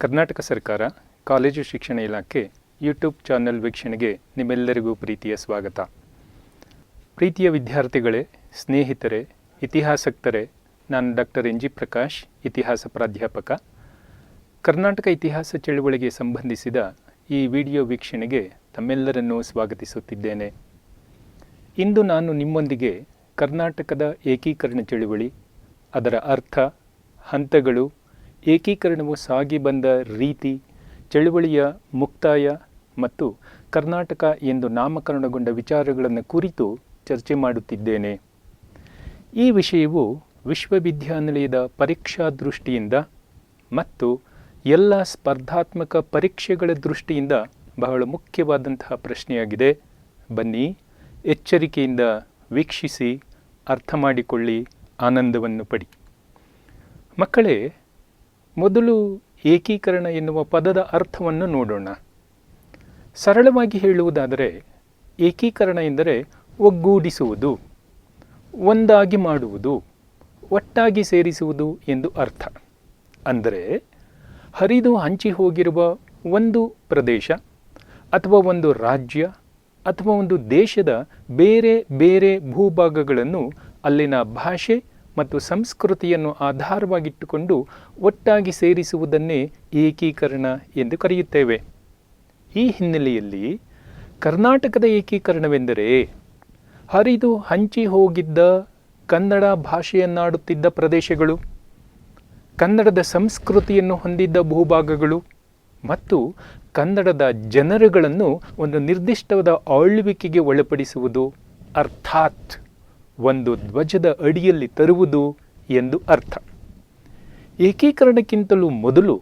ಕರ್ನಾಟಕ ಸರ್ಕಾರ ಕಾಲೇಜು ಶಿಕ್ಷಣ ಇಲಾಖೆ ಯೂಟ್ಯೂಬ್ ಚಾನಲ್ ವೀಕ್ಷಣೆಗೆ ನಿಮ್ಮೆಲ್ಲರಿಗೂ ಪ್ರೀತಿಯ ಸ್ವಾಗತ. ಪ್ರೀತಿಯ ವಿದ್ಯಾರ್ಥಿಗಳೇ, ಸ್ನೇಹಿತರೆ, ಇತಿಹಾಸಕ್ತರೇ, ನಾನು ಡಾಕ್ಟರ್ ಎನ್ ಜಿ ಪ್ರಕಾಶ್, ಇತಿಹಾಸ ಪ್ರಾಧ್ಯಾಪಕ. ಕರ್ನಾಟಕ ಇತಿಹಾಸ ಚಳುವಳಿಗೆ ಸಂಬಂಧಿಸಿದ ಈ ವಿಡಿಯೋ ವೀಕ್ಷಣೆಗೆ ತಮ್ಮೆಲ್ಲರನ್ನೂ ಸ್ವಾಗತಿಸುತ್ತಿದ್ದೇನೆ. ಇಂದು ನಾನು ನಿಮ್ಮೊಂದಿಗೆ ಕರ್ನಾಟಕದ ಏಕೀಕರಣ ಚಳುವಳಿ, ಅದರ ಅರ್ಥ, ಹಂತಗಳು, ಏಕೀಕರಣವು ಸಾಗಿ ಬಂದ ರೀತಿ, ಚಳುವಳಿಯ ಮುಕ್ತಾಯ ಮತ್ತು ಕರ್ನಾಟಕ ಎಂದು ನಾಮಕರಣಗೊಂಡ ವಿಚಾರಗಳನ್ನು ಕುರಿತು ಚರ್ಚೆ ಮಾಡುತ್ತಿದ್ದೇನೆ. ಈ ವಿಷಯವು ವಿಶ್ವವಿದ್ಯಾನಿಲಯದ ಪರೀಕ್ಷಾ ದೃಷ್ಟಿಯಿಂದ ಮತ್ತು ಎಲ್ಲ ಸ್ಪರ್ಧಾತ್ಮಕ ಪರೀಕ್ಷೆಗಳ ದೃಷ್ಟಿಯಿಂದ ಬಹಳ ಮುಖ್ಯವಾದಂತಹ ಪ್ರಶ್ನೆಯಾಗಿದೆ. ಬನ್ನಿ, ಎಚ್ಚರಿಕೆಯಿಂದ ವೀಕ್ಷಿಸಿ, ಅರ್ಥ ಮಾಡಿಕೊಳ್ಳಿ, ಆನಂದವನ್ನು ಪಡಿ. ಮಕ್ಕಳೇ, ಮೊದಲು ಏಕೀಕರಣ ಎನ್ನುವ ಪದದ ಅರ್ಥವನ್ನು ನೋಡೋಣ. ಸರಳವಾಗಿ ಹೇಳುವುದಾದರೆ ಏಕೀಕರಣ ಎಂದರೆ ಒಗ್ಗೂಡಿಸುವುದು, ಒಂದಾಗಿ ಮಾಡುವುದು, ಒಟ್ಟಾಗಿ ಸೇರಿಸುವುದು ಎಂದು ಅರ್ಥ. ಅಂದರೆ ಹರಿದು ಹಂಚಿ ಹೋಗಿರುವ ಒಂದು ಪ್ರದೇಶ ಅಥವಾ ಒಂದು ರಾಜ್ಯ ಅಥವಾ ಒಂದು ದೇಶದ ಬೇರೆ ಬೇರೆ ಭೂಭಾಗಗಳನ್ನು ಅಲ್ಲಿನ ಭಾಷೆ ಮತ್ತು ಸಂಸ್ಕೃತಿಯನ್ನು ಆಧಾರವಾಗಿಟ್ಟುಕೊಂಡು ಒಟ್ಟಾಗಿ ಸೇರಿಸುವುದನ್ನೇ ಏಕೀಕರಣ ಎಂದು ಕರೆಯುತ್ತೇವೆ. ಈ ಹಿನ್ನೆಲೆಯಲ್ಲಿ ಕರ್ನಾಟಕದ ಏಕೀಕರಣವೆಂದರೆ ಹರಿದು ಹಂಚಿ ಹೋಗಿದ್ದ ಕನ್ನಡ ಭಾಷೆಯನ್ನಾಡುತ್ತಿದ್ದ ಪ್ರದೇಶಗಳು, ಕನ್ನಡದ ಸಂಸ್ಕೃತಿಯನ್ನು ಹೊಂದಿದ್ದ ಭೂಭಾಗಗಳು ಮತ್ತು ಕನ್ನಡದ ಜನರುಗಳನ್ನು ಒಂದು ನಿರ್ದಿಷ್ಟವಾದ ಆಳ್ವಿಕೆಗೆ ಒಳಪಡಿಸುವುದು, ಅರ್ಥಾತ್ ಒಂದು ಧ್ವಜದ ಅಡಿಯಲ್ಲಿ ತರುವುದು ಎಂದು ಅರ್ಥ. ಏಕೀಕರಣಕ್ಕಿಂತಲೂ ಮೊದಲು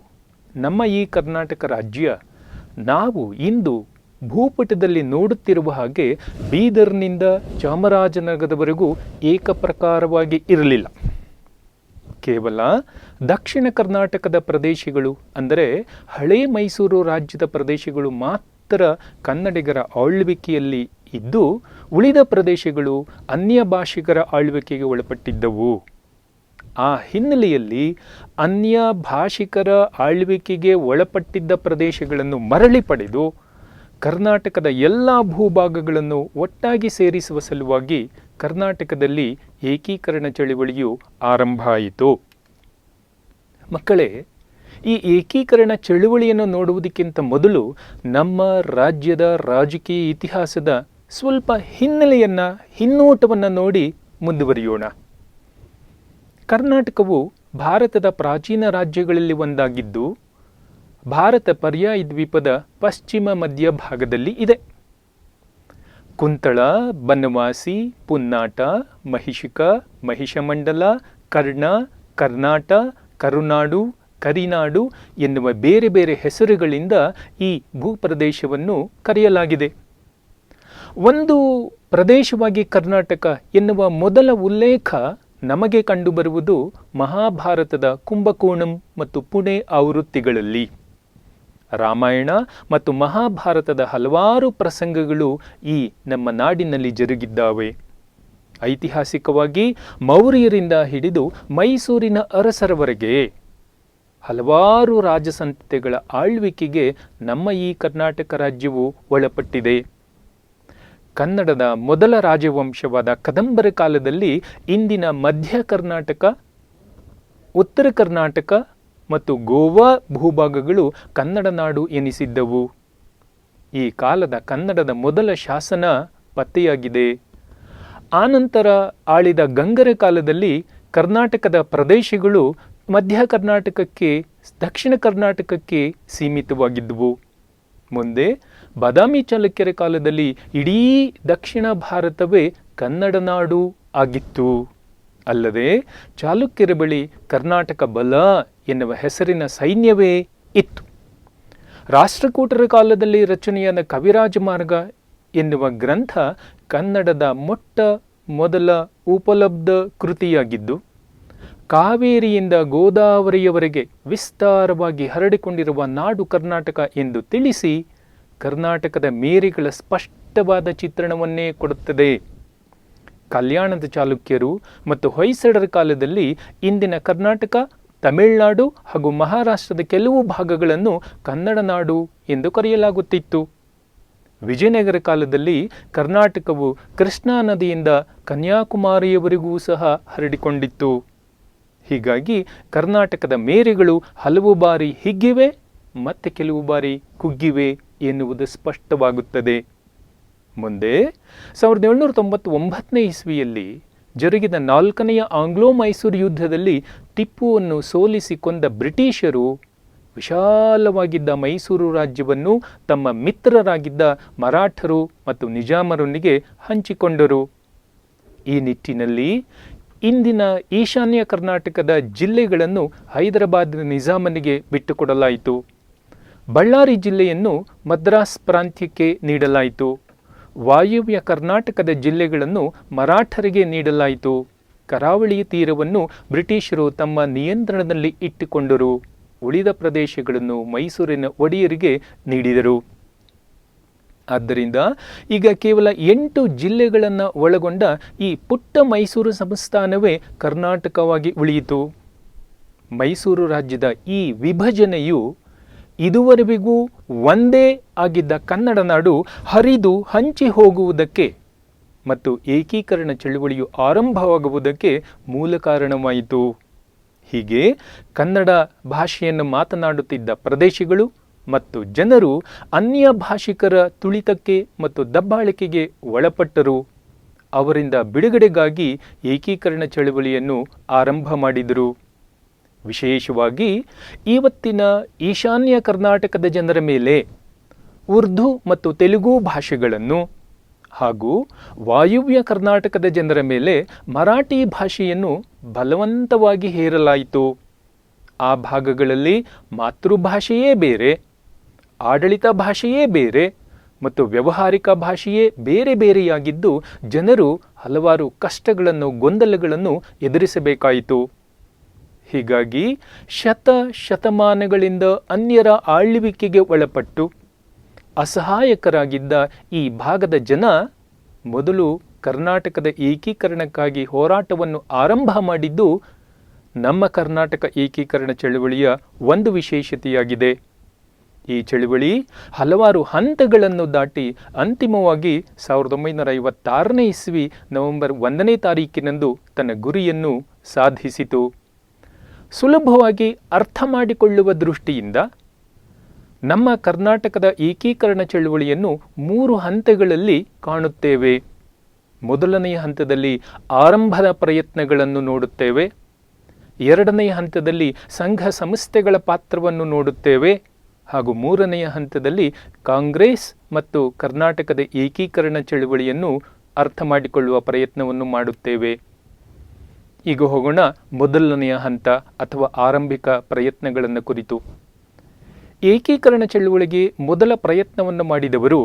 ನಮ್ಮ ಈ ಕರ್ನಾಟಕ ರಾಜ್ಯ ನಾವು ಇಂದು ಭೂಪಟದಲ್ಲಿ ನೋಡುತ್ತಿರುವ ಹಾಗೆ ಬೀದರ್ನಿಂದ ಚಾಮರಾಜನಗರದವರೆಗೂ ಏಕಪ್ರಕಾರವಾಗಿ ಇರಲಿಲ್ಲ. ಕೇವಲ ದಕ್ಷಿಣ ಕರ್ನಾಟಕದ ಪ್ರದೇಶಗಳು, ಅಂದರೆ ಹಳೇ ಮೈಸೂರು ರಾಜ್ಯದ ಪ್ರದೇಶಗಳು ಮಾತ್ರ ಕನ್ನಡಿಗರ ಆಳ್ವಿಕೆಯಲ್ಲಿ ಇದ್ದು, ಉಳಿದ ಪ್ರದೇಶಗಳು ಅನ್ಯ ಭಾಷಿಗರ ಆಳ್ವಿಕೆಗೆ ಒಳಪಟ್ಟಿದ್ದವು. ಆ ಹಿನ್ನೆಲೆಯಲ್ಲಿ ಅನ್ಯ ಭಾಷಿಕರ ಆಳ್ವಿಕೆಗೆ ಒಳಪಟ್ಟಿದ್ದ ಪ್ರದೇಶಗಳನ್ನು ಮರಳಿ ಪಡೆದು ಕರ್ನಾಟಕದ ಎಲ್ಲ ಭೂಭಾಗಗಳನ್ನು ಒಟ್ಟಾಗಿ ಸೇರಿಸುವ ಸಲುವಾಗಿ ಕರ್ನಾಟಕದಲ್ಲಿ ಏಕೀಕರಣ ಚಳುವಳಿಯು ಆರಂಭ ಆಯಿತು. ಮಕ್ಕಳೇ, ಈ ಏಕೀಕರಣ ಚಳುವಳಿಯನ್ನು ನೋಡುವುದಕ್ಕಿಂತ ಮೊದಲು ನಮ್ಮ ರಾಜ್ಯದ ರಾಜಕೀಯ ಇತಿಹಾಸದ ಸ್ವಲ್ಪ ಹಿನ್ನೋಟವನ್ನು ನೋಡಿ ಮುಂದುವರಿಯೋಣ. ಕರ್ನಾಟಕವು ಭಾರತದ ಪ್ರಾಚೀನ ರಾಜ್ಯಗಳಲ್ಲಿ ಒಂದಾಗಿದ್ದು, ಭಾರತ ಪರ್ಯಾಯ ದ್ವೀಪದ ಪಶ್ಚಿಮ ಮಧ್ಯ ಭಾಗದಲ್ಲಿ ಇದೆ. ಕುಂತಳ, ಬನವಾಸಿ, ಪುನ್ನಾಟ, ಮಹಿಷಿಕ, ಮಹಿಷಮಂಡಲ, ಕರ್ಣ, ಕರ್ನಾಟ, ಕರುನಾಡು, ಕರಿನಾಡು ಎನ್ನುವ ಬೇರೆ ಬೇರೆ ಹೆಸರುಗಳಿಂದ ಈ ಭೂಪ್ರದೇಶವನ್ನು ಕರೆಯಲಾಗಿದೆ. ಒಂದು ಪ್ರದೇಶವಾಗಿ ಕರ್ನಾಟಕ ಎನ್ನುವ ಮೊದಲ ಉಲ್ಲೇಖ ನಮಗೆ ಕಂಡುಬರುವುದು ಮಹಾಭಾರತದ ಕುಂಭಕೋಣಂ ಮತ್ತು ಪುಣೆ ಆವೃತ್ತಿಗಳಲ್ಲಿ. ರಾಮಾಯಣ ಮತ್ತು ಮಹಾಭಾರತದ ಹಲವಾರು ಪ್ರಸಂಗಗಳು ಈ ನಮ್ಮ ನಾಡಿನಲ್ಲಿ ಜರುಗಿದ್ದಾವೆ. ಐತಿಹಾಸಿಕವಾಗಿ ಮೌರ್ಯರಿಂದ ಹಿಡಿದು ಮೈಸೂರಿನ ಅರಸರವರೆಗೆ ಹಲವಾರು ರಾಜಸಂತತಿಗಳ ಆಳ್ವಿಕೆಗೆ ನಮ್ಮ ಈ ಕರ್ನಾಟಕ ರಾಜ್ಯವು ಒಳಪಟ್ಟಿದೆ. ಕನ್ನಡದ ಮೊದಲ ರಾಜವಂಶವಾದ ಕದಂಬರ ಕಾಲದಲ್ಲಿ ಇಂದಿನ ಮಧ್ಯ ಕರ್ನಾಟಕ, ಉತ್ತರ ಕರ್ನಾಟಕ ಮತ್ತು ಗೋವಾ ಭೂಭಾಗಗಳು ಕನ್ನಡ ನಾಡು ಎನಿಸಿದ್ದವು. ಈ ಕಾಲದ ಕನ್ನಡದ ಮೊದಲ ಶಾಸನ ಪತ್ತೆಯಾಗಿದೆ. ಆನಂತರ ಆಳಿದ ಗಂಗರ ಕಾಲದಲ್ಲಿ ಕರ್ನಾಟಕದ ಪ್ರದೇಶಗಳು ಮಧ್ಯ ಕರ್ನಾಟಕಕ್ಕೆ, ದಕ್ಷಿಣ ಕರ್ನಾಟಕಕ್ಕೆ ಸೀಮಿತವಾಗಿದ್ದವು. ಮುಂದೆ ಬಾದಾಮಿ ಚಾಲುಕ್ಯರ ಕಾಲದಲ್ಲಿ ಇಡೀ ದಕ್ಷಿಣ ಭಾರತವೇ ಕನ್ನಡ ನಾಡು ಆಗಿತ್ತು. ಅಲ್ಲದೆ ಚಾಲುಕ್ಯರ ಬಳಿ ಕರ್ನಾಟಕ ಬಲ ಎನ್ನುವ ಹೆಸರಿನ ಸೈನ್ಯವೇ ಇತ್ತು. ರಾಷ್ಟ್ರಕೂಟರ ಕಾಲದಲ್ಲಿ ರಚನೆಯಾದ ಕವಿರಾಜ ಮಾರ್ಗ ಎನ್ನುವ ಗ್ರಂಥ ಕನ್ನಡದ ಮೊಟ್ಟ ಮೊದಲ ಉಪಲಬ್ಧ ಕೃತಿಯಾಗಿದ್ದು, ಕಾವೇರಿಯಿಂದ ಗೋದಾವರಿಯವರೆಗೆ ವಿಸ್ತಾರವಾಗಿ ಹರಡಿಕೊಂಡಿರುವ ನಾಡು ಕರ್ನಾಟಕ ಎಂದು ತಿಳಿಸಿ ಕರ್ನಾಟಕದ ಮೇರೆಗಳ ಸ್ಪಷ್ಟವಾದ ಚಿತ್ರಣವನ್ನೇ ಕೊಡುತ್ತದೆ. ಕಲ್ಯಾಣದ ಚಾಲುಕ್ಯರು ಮತ್ತು ಹೊಯ್ಸಳರ ಕಾಲದಲ್ಲಿ ಇಂದಿನ ಕರ್ನಾಟಕ ತಮಿಳುನಾಡು ಹಾಗೂ ಮಹಾರಾಷ್ಟ್ರದ ಕೆಲವು ಭಾಗಗಳನ್ನು ಕನ್ನಡ ನಾಡು ಎಂದು ಕರೆಯಲಾಗುತ್ತಿತ್ತು. ವಿಜಯನಗರ ಕಾಲದಲ್ಲಿ ಕರ್ನಾಟಕವು ಕೃಷ್ಣಾ ನದಿಯಿಂದ ಕನ್ಯಾಕುಮಾರಿಯವರೆಗೂ ಸಹ ಹರಡಿಕೊಂಡಿತ್ತು. ಹೀಗಾಗಿ ಕರ್ನಾಟಕದ ಮೇರೆಗಳು ಹಲವು ಬಾರಿ ಹಿಗ್ಗಿವೆ ಮತ್ತೆ ಕೆಲವು ಬಾರಿ ಕುಗ್ಗಿವೆ ಎನ್ನುವುದು ಸ್ಪಷ್ಟವಾಗುತ್ತದೆ. ಮುಂದೆ 1799 ಇಸ್ವಿಯಲ್ಲಿ ಜರುಗಿದ 4ನೆಯ ಆಂಗ್ಲೋ ಮೈಸೂರು ಯುದ್ಧದಲ್ಲಿ ಟಿಪ್ಪುವನ್ನು ಸೋಲಿಸಿ ಕೊಂದ ಬ್ರಿಟಿಷರು ವಿಶಾಲವಾಗಿದ್ದ ಮೈಸೂರು ರಾಜ್ಯವನ್ನು ತಮ್ಮ ಮಿತ್ರರಾಗಿದ್ದ ಮರಾಠರು ಮತ್ತು ನಿಜಾಮರೊಂದಿಗೆ ಹಂಚಿಕೊಂಡರು. ಈ ನಿಟ್ಟಿನಲ್ಲಿ ಇಂದಿನ ಈಶಾನ್ಯ ಕರ್ನಾಟಕದ ಜಿಲ್ಲೆಗಳನ್ನು ಹೈದರಾಬಾದ್ ನಿಜಾಮನಿಗೆ ಬಿಟ್ಟುಕೊಡಲಾಯಿತು. ಬಳ್ಳಾರಿ ಜಿಲ್ಲೆಯನ್ನು ಮದ್ರಾಸ್ ಪ್ರಾಂತ್ಯಕ್ಕೆ ನೀಡಲಾಯಿತು. ವಾಯುವ್ಯ ಕರ್ನಾಟಕದ ಜಿಲ್ಲೆಗಳನ್ನು ಮರಾಠರಿಗೆ ನೀಡಲಾಯಿತು. ಕರಾವಳಿ ತೀರವನ್ನು ಬ್ರಿಟಿಷರು ತಮ್ಮ ನಿಯಂತ್ರಣದಲ್ಲಿ ಇಟ್ಟುಕೊಂಡರು. ಉಳಿದ ಪ್ರದೇಶಗಳನ್ನು ಮೈಸೂರಿನ ಒಡೆಯರಿಗೆ ನೀಡಿದರು. ಆದ್ದರಿಂದ ಈಗ ಕೇವಲ 8 ಜಿಲ್ಲೆಗಳನ್ನು ಒಳಗೊಂಡ ಈ ಪುಟ್ಟ ಮೈಸೂರು ಸಂಸ್ಥಾನವೇ ಕರ್ನಾಟಕವಾಗಿ ಉಳಿಯಿತು. ಮೈಸೂರು ರಾಜ್ಯದ ಈ ವಿಭಜನೆಯು ಇದುವರೆಗೂ ಒಂದೇ ಆಗಿದ್ದ ಕನ್ನಡ ನಾಡು ಹರಿದು ಹಂಚಿ ಹೋಗುವುದಕ್ಕೆ ಮತ್ತು ಏಕೀಕರಣ ಚಳುವಳಿಯು ಆರಂಭವಾಗುವುದಕ್ಕೆ ಮೂಲ ಕಾರಣವಾಯಿತು. ಹೀಗೆ ಕನ್ನಡ ಭಾಷೆಯನ್ನು ಮಾತನಾಡುತ್ತಿದ್ದ ಪ್ರದೇಶಗಳು ಮತ್ತು ಜನರು ಅನ್ಯ ಭಾಷಿಕರ ತುಳಿತಕ್ಕೆ ಮತ್ತು ದಬ್ಬಾಳಿಕೆಗೆ ಒಳಪಟ್ಟರು. ಅವರಿಂದ ಬಿಡುಗಡೆಗಾಗಿ ಏಕೀಕರಣ ಚಳುವಳಿಯನ್ನು ಆರಂಭ ಮಾಡಿದರು. ವಿಶೇಷವಾಗಿ ಇವತ್ತಿನ ಈಶಾನ್ಯ ಕರ್ನಾಟಕದ ಜನರ ಮೇಲೆ ಉರ್ದು ಮತ್ತು ತೆಲುಗು ಭಾಷೆಗಳನ್ನು ಹಾಗೂ ವಾಯುವ್ಯ ಕರ್ನಾಟಕದ ಜನರ ಮೇಲೆ ಮರಾಠಿ ಭಾಷೆಯನ್ನು ಬಲವಂತವಾಗಿ ಹೇರಲಾಯಿತು. ಆ ಭಾಗಗಳಲ್ಲಿ ಮಾತೃಭಾಷೆಯೇ ಬೇರೆ, ಆಡಳಿತ ಭಾಷೆಯೇ ಬೇರೆ ಮತ್ತು ವ್ಯಾವಹಾರಿಕ ಭಾಷೆಯೇ ಬೇರೆ ಬೇರೆಯಾಗಿದ್ದು ಜನರು ಹಲವಾರು ಕಷ್ಟಗಳನ್ನು ಗೊಂದಲಗಳನ್ನು ಎದುರಿಸಬೇಕಾಯಿತು. ಹೀಗಾಗಿ ಶತಮಾನಗಳಿಂದ ಅನ್ಯರ ಆಳ್ವಿಕೆಗೆ ಒಳಪಟ್ಟು ಅಸಹಾಯಕರಾಗಿದ್ದ ಈ ಭಾಗದ ಜನ ಮೊದಲು ಕರ್ನಾಟಕದ ಏಕೀಕರಣಕ್ಕಾಗಿ ಹೋರಾಟವನ್ನು ಆರಂಭ ಮಾಡಿದ್ದು ನಮ್ಮ ಕರ್ನಾಟಕ ಏಕೀಕರಣ ಚಳುವಳಿಯ ಒಂದು ವಿಶೇಷತೆಯಾಗಿದೆ. ಈ ಚಳುವಳಿ ಹಲವಾರು ಹಂತಗಳನ್ನು ದಾಟಿ ಅಂತಿಮವಾಗಿ 1956 ಇಸ್ವಿ ನವೆಂಬರ್ 1ನೇ ತಾರೀಕಿನಂದು ತನ್ನ ಗುರಿಯನ್ನು ಸಾಧಿಸಿತು. ಸುಲಭವಾಗಿ ಅರ್ಥ ಮಾಡಿಕೊಳ್ಳುವ ದೃಷ್ಟಿಯಿಂದ ನಮ್ಮ ಕರ್ನಾಟಕದ ಏಕೀಕರಣ ಚಳುವಳಿಯನ್ನು 3 ಹಂತಗಳಲ್ಲಿ ಕಾಣುತ್ತೇವೆ. ಮೊದಲನೆಯ ಹಂತದಲ್ಲಿ ಆರಂಭದ ಪ್ರಯತ್ನಗಳನ್ನು ನೋಡುತ್ತೇವೆ. 2ನೆಯ ಹಂತದಲ್ಲಿ ಸಂಘ ಸಂಸ್ಥೆಗಳ ಪಾತ್ರವನ್ನು ನೋಡುತ್ತೇವೆ ಹಾಗೂ 3ನೆಯ ಹಂತದಲ್ಲಿ ಕಾಂಗ್ರೆಸ್ ಮತ್ತು ಕರ್ನಾಟಕದ ಏಕೀಕರಣ ಚಳುವಳಿಯನ್ನು ಅರ್ಥ ಮಾಡಿಕೊಳ್ಳುವ ಪ್ರಯತ್ನವನ್ನು ಮಾಡುತ್ತೇವೆ. ಈಗ ಹೋಗೋಣ ಮೊದಲನೆಯ ಹಂತ ಅಥವಾ ಆರಂಭಿಕ ಪ್ರಯತ್ನಗಳನ್ನು ಕುರಿತು. ಏಕೀಕರಣ ಚಳುವಳಿಗೆ ಮೊದಲ ಪ್ರಯತ್ನವನ್ನು ಮಾಡಿದವರು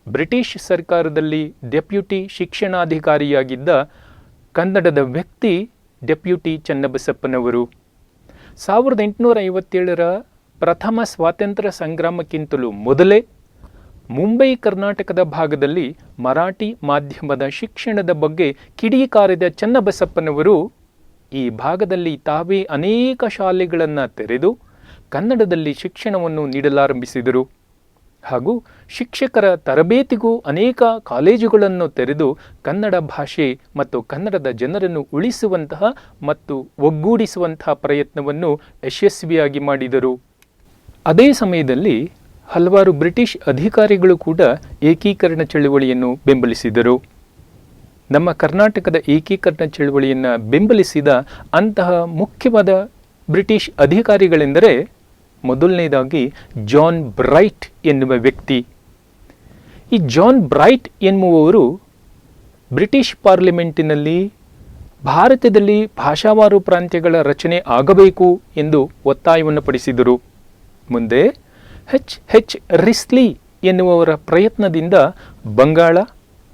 ಬ್ರಿಟಿಷ್ ಸರ್ಕಾರದಲ್ಲಿ ಡೆಪ್ಯೂಟಿ ಶಿಕ್ಷಣಾಧಿಕಾರಿಯಾಗಿದ್ದ ಕನ್ನಡದ ವ್ಯಕ್ತಿ ಡೆಪ್ಯೂಟಿ ಚನ್ನಬಸಪ್ಪನವರು. 1857ರ ಪ್ರಥಮ ಸ್ವಾತಂತ್ರ್ಯ ಸಂಗ್ರಾಮಕ್ಕಿಂತಲೂ ಮೊದಲೇ ಮುಂಬೈ ಕರ್ನಾಟಕದ ಭಾಗದಲ್ಲಿ ಮರಾಠಿ ಮಾಧ್ಯಮದ ಶಿಕ್ಷಣದ ಬಗ್ಗೆ ಕಿಡಿಕಾರಿದ ಚನ್ನಬಸಪ್ಪನವರು ಈ ಭಾಗದಲ್ಲಿ ತಾವೇ ಅನೇಕ ಶಾಲೆಗಳನ್ನು ತೆರೆದು ಕನ್ನಡದಲ್ಲಿ ಶಿಕ್ಷಣವನ್ನು ನೀಡಲಾರಂಭಿಸಿದರು ಹಾಗೂ ಶಿಕ್ಷಕರ ತರಬೇತಿಗೂ ಅನೇಕ ಕಾಲೇಜುಗಳನ್ನು ತೆರೆದು ಕನ್ನಡ ಭಾಷೆ ಮತ್ತು ಕನ್ನಡದ ಜನರನ್ನು ಉಳಿಸುವಂತಹ ಮತ್ತು ಒಗ್ಗೂಡಿಸುವಂತಹ ಪ್ರಯತ್ನವನ್ನು ಯಶಸ್ವಿಯಾಗಿ ಮಾಡಿದರು. ಅದೇ ಸಮಯದಲ್ಲಿ ಹಲವಾರು ಬ್ರಿಟಿಷ್ ಅಧಿಕಾರಿಗಳು ಕೂಡ ಏಕೀಕರಣ ಚಳುವಳಿಯನ್ನು ಬೆಂಬಲಿಸಿದರು. ನಮ್ಮ ಕರ್ನಾಟಕದ ಏಕೀಕರಣ ಚಳುವಳಿಯನ್ನು ಬೆಂಬಲಿಸಿದ ಅಂತಹ ಮುಖ್ಯವಾದ ಬ್ರಿಟಿಷ್ ಅಧಿಕಾರಿಗಳೆಂದರೆ ಮೊದಲನೇದಾಗಿ ಜಾನ್ ಬ್ರೈಟ್ ಎನ್ನುವ ವ್ಯಕ್ತಿ. ಈ ಜಾನ್ ಬ್ರೈಟ್ ಎನ್ನುವವರು ಬ್ರಿಟಿಷ್ ಪಾರ್ಲಿಮೆಂಟಿನಲ್ಲಿ ಭಾರತದಲ್ಲಿ ಭಾಷಾವಾರು ಪ್ರಾಂತ್ಯಗಳ ರಚನೆ ಆಗಬೇಕು ಎಂದು ಒತ್ತಾಯವನ್ನು ಪಡಿಸಿದರು. ಮುಂದೆ ಎಚ್ ರಿಸ್ಲಿ ಎನ್ನುವವರ ಪ್ರಯತ್ನದಿಂದ ಬಂಗಾಳ,